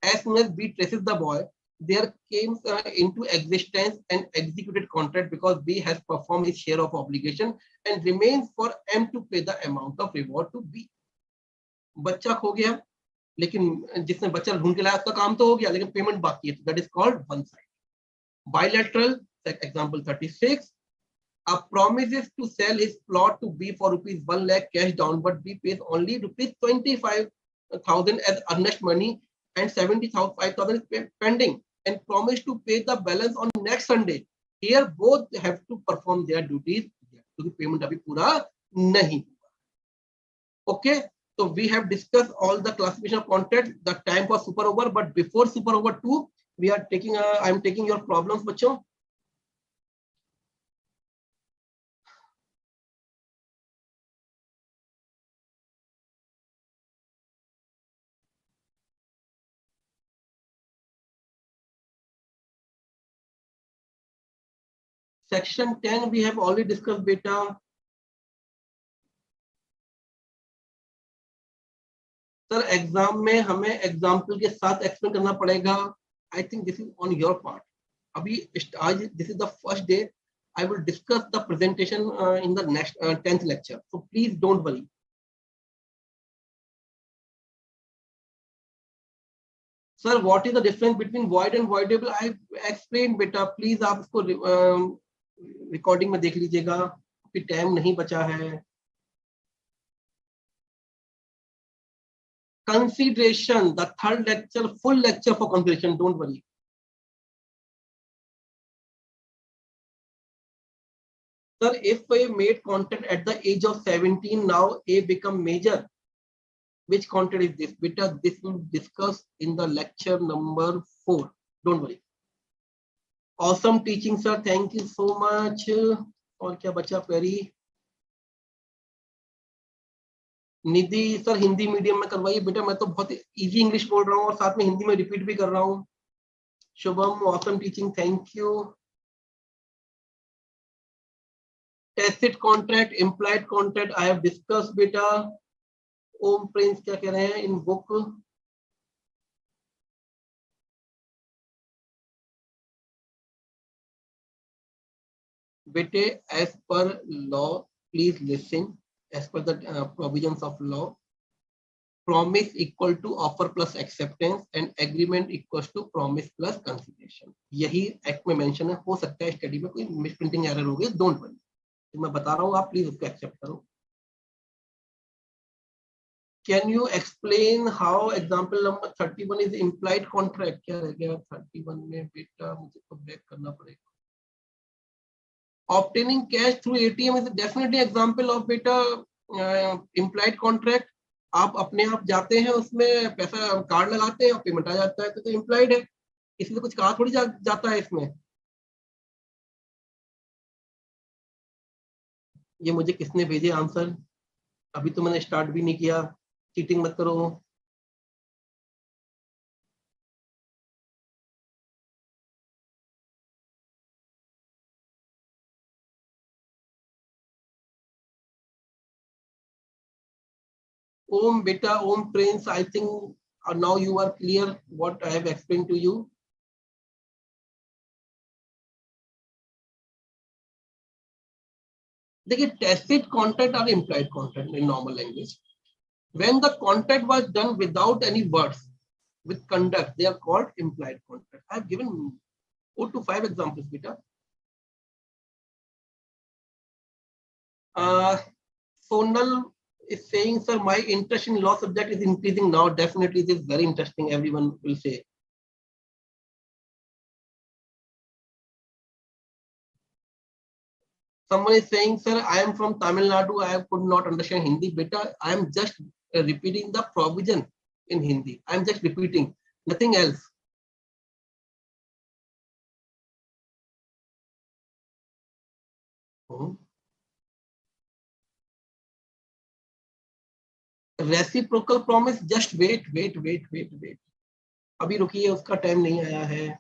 [SPEAKER 1] As soon as B traces the boy, there came into existence an executed contract because B has performed his share of obligation and remains for M to pay the amount of reward to B. बच्चा खो गया, लेकिन जिसने बच्चा ढूंढ के लाया उसका काम तो हो गया, लेकिन पेमेंट बाकी है, तो that is called one side. Bilateral, example 36, A promises to sell his plot to B for rupees 1 lakh cash down, but B pays only rupees 25,000 as earnest money and 75,000 is pending and promise to pay the balance on next Sunday. Here both have to perform their duties क्योंकि payment अभी पूरा नहीं हुआ. Okay, so we have discussed all the classification of contract. The time for super over, but before super over 2, we are taking I am taking your problems, बच्चों. Section 10 we have already discussed, beta. Sir exam में हमें example के साथ explain करना पड़ेगा. I think this is on your part. अभी आज this is the first day. I will discuss the presentation in the next 10th lecture, so please don't worry. Sir what is the difference between void and voidable? I explain बेटा. Please आप इसको recording में देख लीजिएगा, अभी time नहीं बचा है. Consideration, the third lecture, full lecture for consideration, don't worry. Sir, if I made contract at the age of 17, now A become major. Which contract is this? Because this will discuss in the lecture number 4. Don't worry. Awesome teaching, sir. Thank you so much. और क्या बचा प्यारी? निधि sir Hindi medium में करवाइए बेटा. मैं तो बहुत इजी इंग्लिश बोल रहा हूँ और साथ में हिंदी में रिपीट भी कर रहा हूँ. Shubham, awesome teaching, thank you. Tacit contract, implied contract I have discuss बेटा. ओम प्रिंस क्या कह रहे हैं इन बुक? बेटे as per law please listen. As per the provisions of law, promise equal to offer plus acceptance and agreement equals to promise plus consideration. यही act में mention है. हो सकता है स्टडी में कोई मिसप्रिंटिंग एरर हो गई, डोंट वरी. तो मैं बता रहा हूँ, आप प्लीज उसको एक्सेप्ट करो. Can you explain how example number 31 is implied contract? क्या रह गया 31 में बेटा? मुझे तो बैक करना पड़ेगा. Obtaining cash through ATM is definitely example of beta implied contract. आप अपने आप जाते हैं, उसमें पैसा कार्ड लगाते हैं और पेमेंट आ जाता है, तो implied है. इसलिए कुछ कहा थोड़ी जाता है इसमें. ये मुझे किसने भेजे आंसर? अभी तो मैंने स्टार्ट भी नहीं किया. चीटिंग मत करो. Om beta, Om Prince, I think now you are clear what I have explained to you. देखिए tacit contract or implied contract in normal language. When the contract was done without any words, with conduct, they are called implied contract. I have given 4 to 5 examples, beta. Sonal is saying, sir, my interest in law subject is increasing now. Definitely, it is very interesting. Everyone will say. Someone is saying, sir, I am from Tamil Nadu. I could not understand Hindi. Beta, I am just repeating the provision in Hindi. I am just repeating, nothing else. Reciprocal promise, just wait. अभी रुकिए, उसका time नहीं आया है.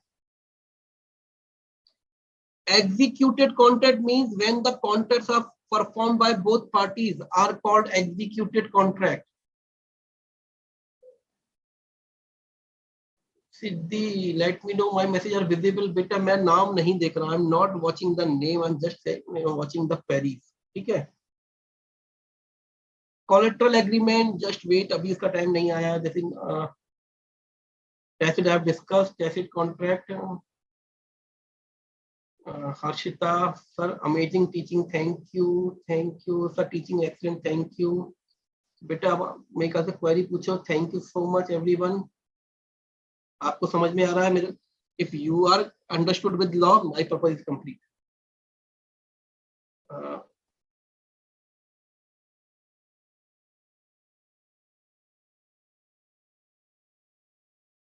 [SPEAKER 1] Executed contract means when the contracts are performed by both parties are called executed contract. Siddhi, let me know my message are visible. बेटा मैं नाम नहीं देख रहा. I'm not watching the name. I'm just watching the queries. ठीक है. Collateral agreement, just wait. अभी इसका टाइम नहीं आया. जैसे tacit I have discussed. Tacit contract. Harshita, sir, amazing teaching. Thank you, sir. Teaching excellent. Thank you. बेटा मेरे ख्याल से क्वेरी पूछो. Thank you so much everyone. आपको समझ में आ रहा है मेरे? If you are understood with law, my purpose is complete.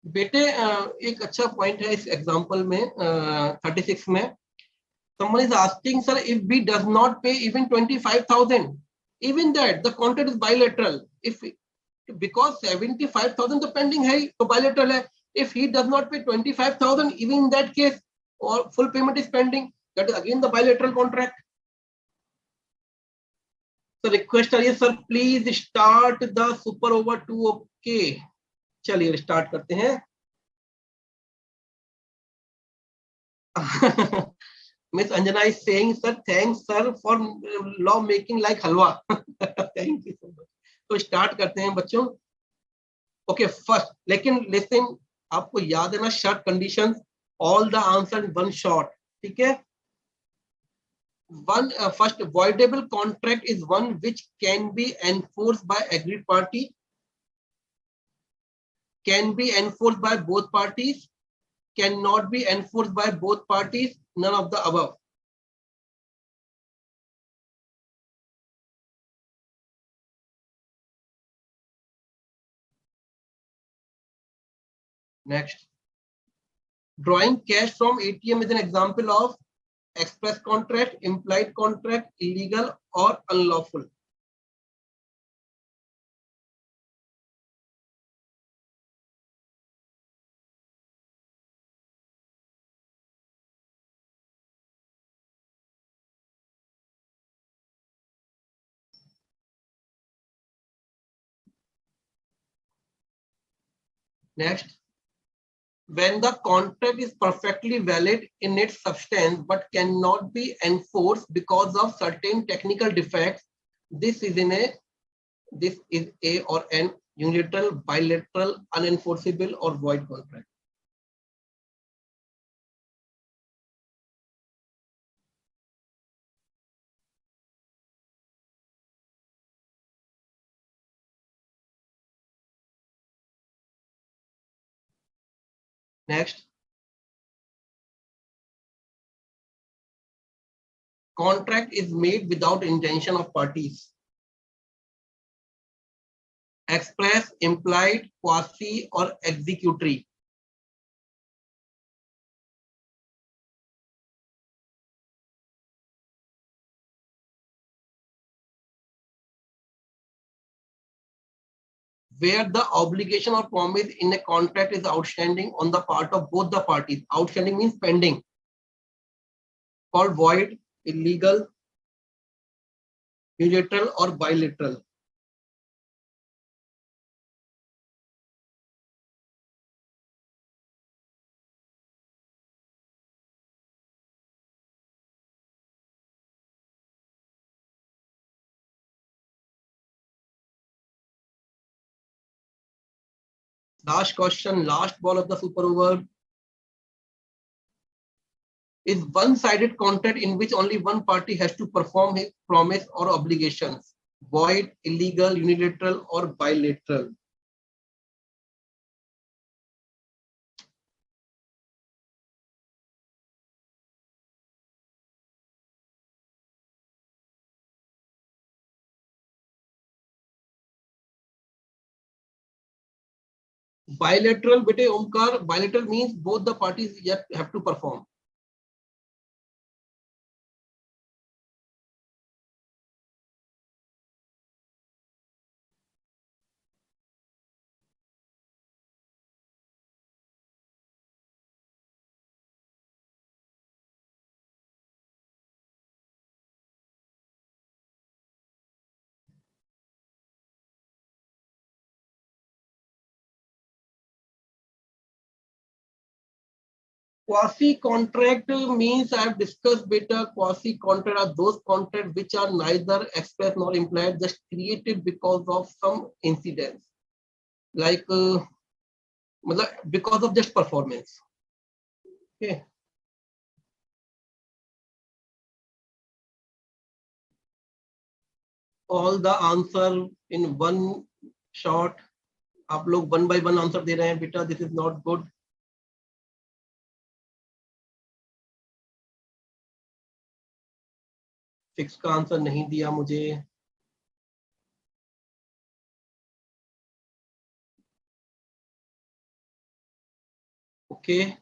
[SPEAKER 1] बेटे एक अच्छा पॉइंट है इस एग्जांपल में 36 में. Someone is asking, sir, if B does not pay even 25,000, even that the contract is bilateral. If because 75,000 the pending है तो bilateral है. If he does not pay 25,000, even in that case, or full payment is pending, that is again the bilateral contract. So request है, sir, please start the super over 2. Okay, चलिए start करते हैं. Miss Anjana is saying, sir, thanks sir for law making like halwa. Thank you so much. तो start करते हैं बच्चों. Okay, first, लेकिन listen, आपको याद है ना short conditions, all the answer in one shot. ठीक है. One first, voidable contract is one which can be enforced by agreed party, can be enforced by both parties, cannot be enforced by both parties, none of the above. Next, drawing cash from ATM is an example of express contract, implied contract, illegal or unlawful. Next, when the contract is perfectly valid in its substance but cannot be enforced because of certain technical defects, this is a or an unilateral, bilateral, unenforceable or void contract. Next, contract is made without intention of parties. Express, implied, quasi or executory. Where the obligation or promise in a contract is outstanding on the part of both the parties. Outstanding means pending. Called void, illegal, unilateral or bilateral. Last question, last ball of the super over. Is one-sided contract in which only one party has to perform his promise or obligations void, illegal, unilateral, or bilateral? Bilateral, bete Omkar, bilateral means both the parties yet have to perform. Quasi contract means I have discussed beta. Quasi contract are those contracts which are neither express nor implied, just created because of some incidents, like because of just performance. Okay. All the answer in one shot. आप लोग one by one answer दे रहे हैं बेटा. This is not good. Six का answer नहीं दिया मुझे. Okay,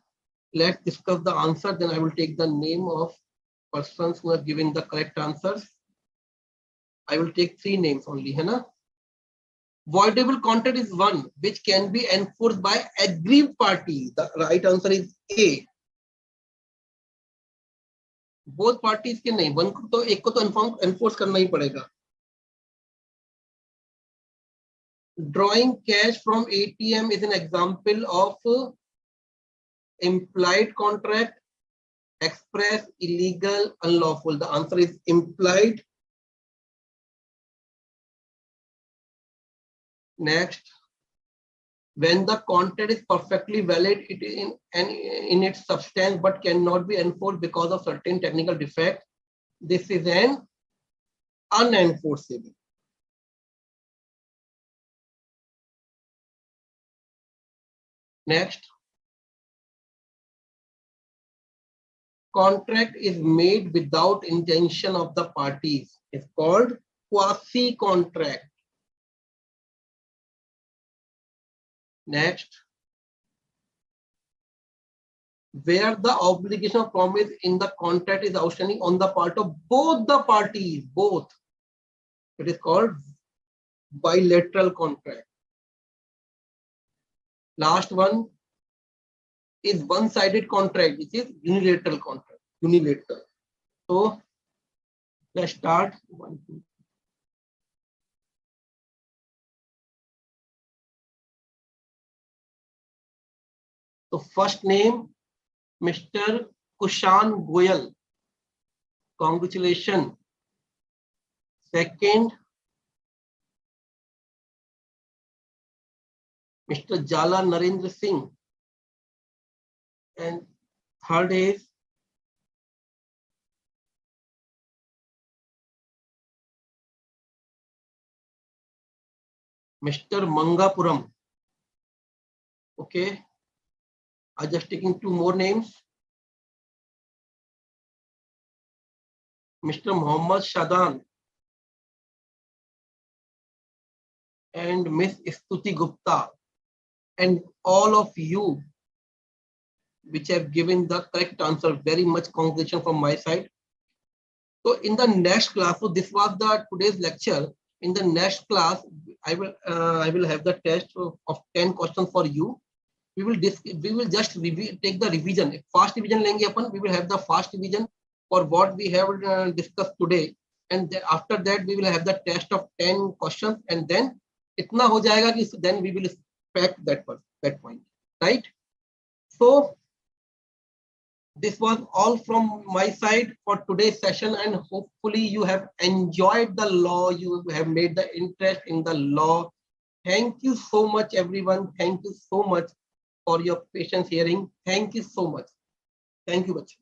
[SPEAKER 1] let's discuss the answer. Then I will take the name of persons who have given the correct answers. I will take 3 names only, है ना? Voidable contract is one which can be enforced by aggrieved party. The right answer is A. Both parties के नहीं, one को तो एक को तो enforce करना ही पड़ेगा. Drawing cash from ATM is an example of implied contract, express, illegal, unlawful. The answer is implied. Next, when the contract is perfectly valid in its substance but cannot be enforced because of certain technical defect, this is an unenforceable. Next, contract is made without intention of the parties. It's called quasi contract. Next, where the obligation of promise in the contract is outstanding on the part of both the parties, both. It is called bilateral contract. Last one is one-sided contract, which is unilateral contract. Unilateral. So let's start. 1, 2. So first name, Mr. Kushan Goyal. Congratulations. Second, Mr. Jala Narendra Singh. And third is Mr. Mangapuram. Okay. I'm just taking 2 more names. Mr. Muhammad Shadan and Miss Stuti Gupta, and all of you which have given the correct answer. Very much congratulations from my side. So in the next class, so this was the today's lecture. In the next class, I will have the test of 10 questions for you. We will just take the revision. Fast revision लेंगे अपन. We will have the fast revision for what we have discussed today, and then after that we will have the test of 10 questions, and then इतना हो जाएगा कि then we will expect that point, right? So this was all from my side for today's session, and hopefully you have enjoyed the law. You have made the interest in the law. Thank you so much, everyone. Thank you so much for your patience hearing. Thank you so much. Thank you, बच्चे.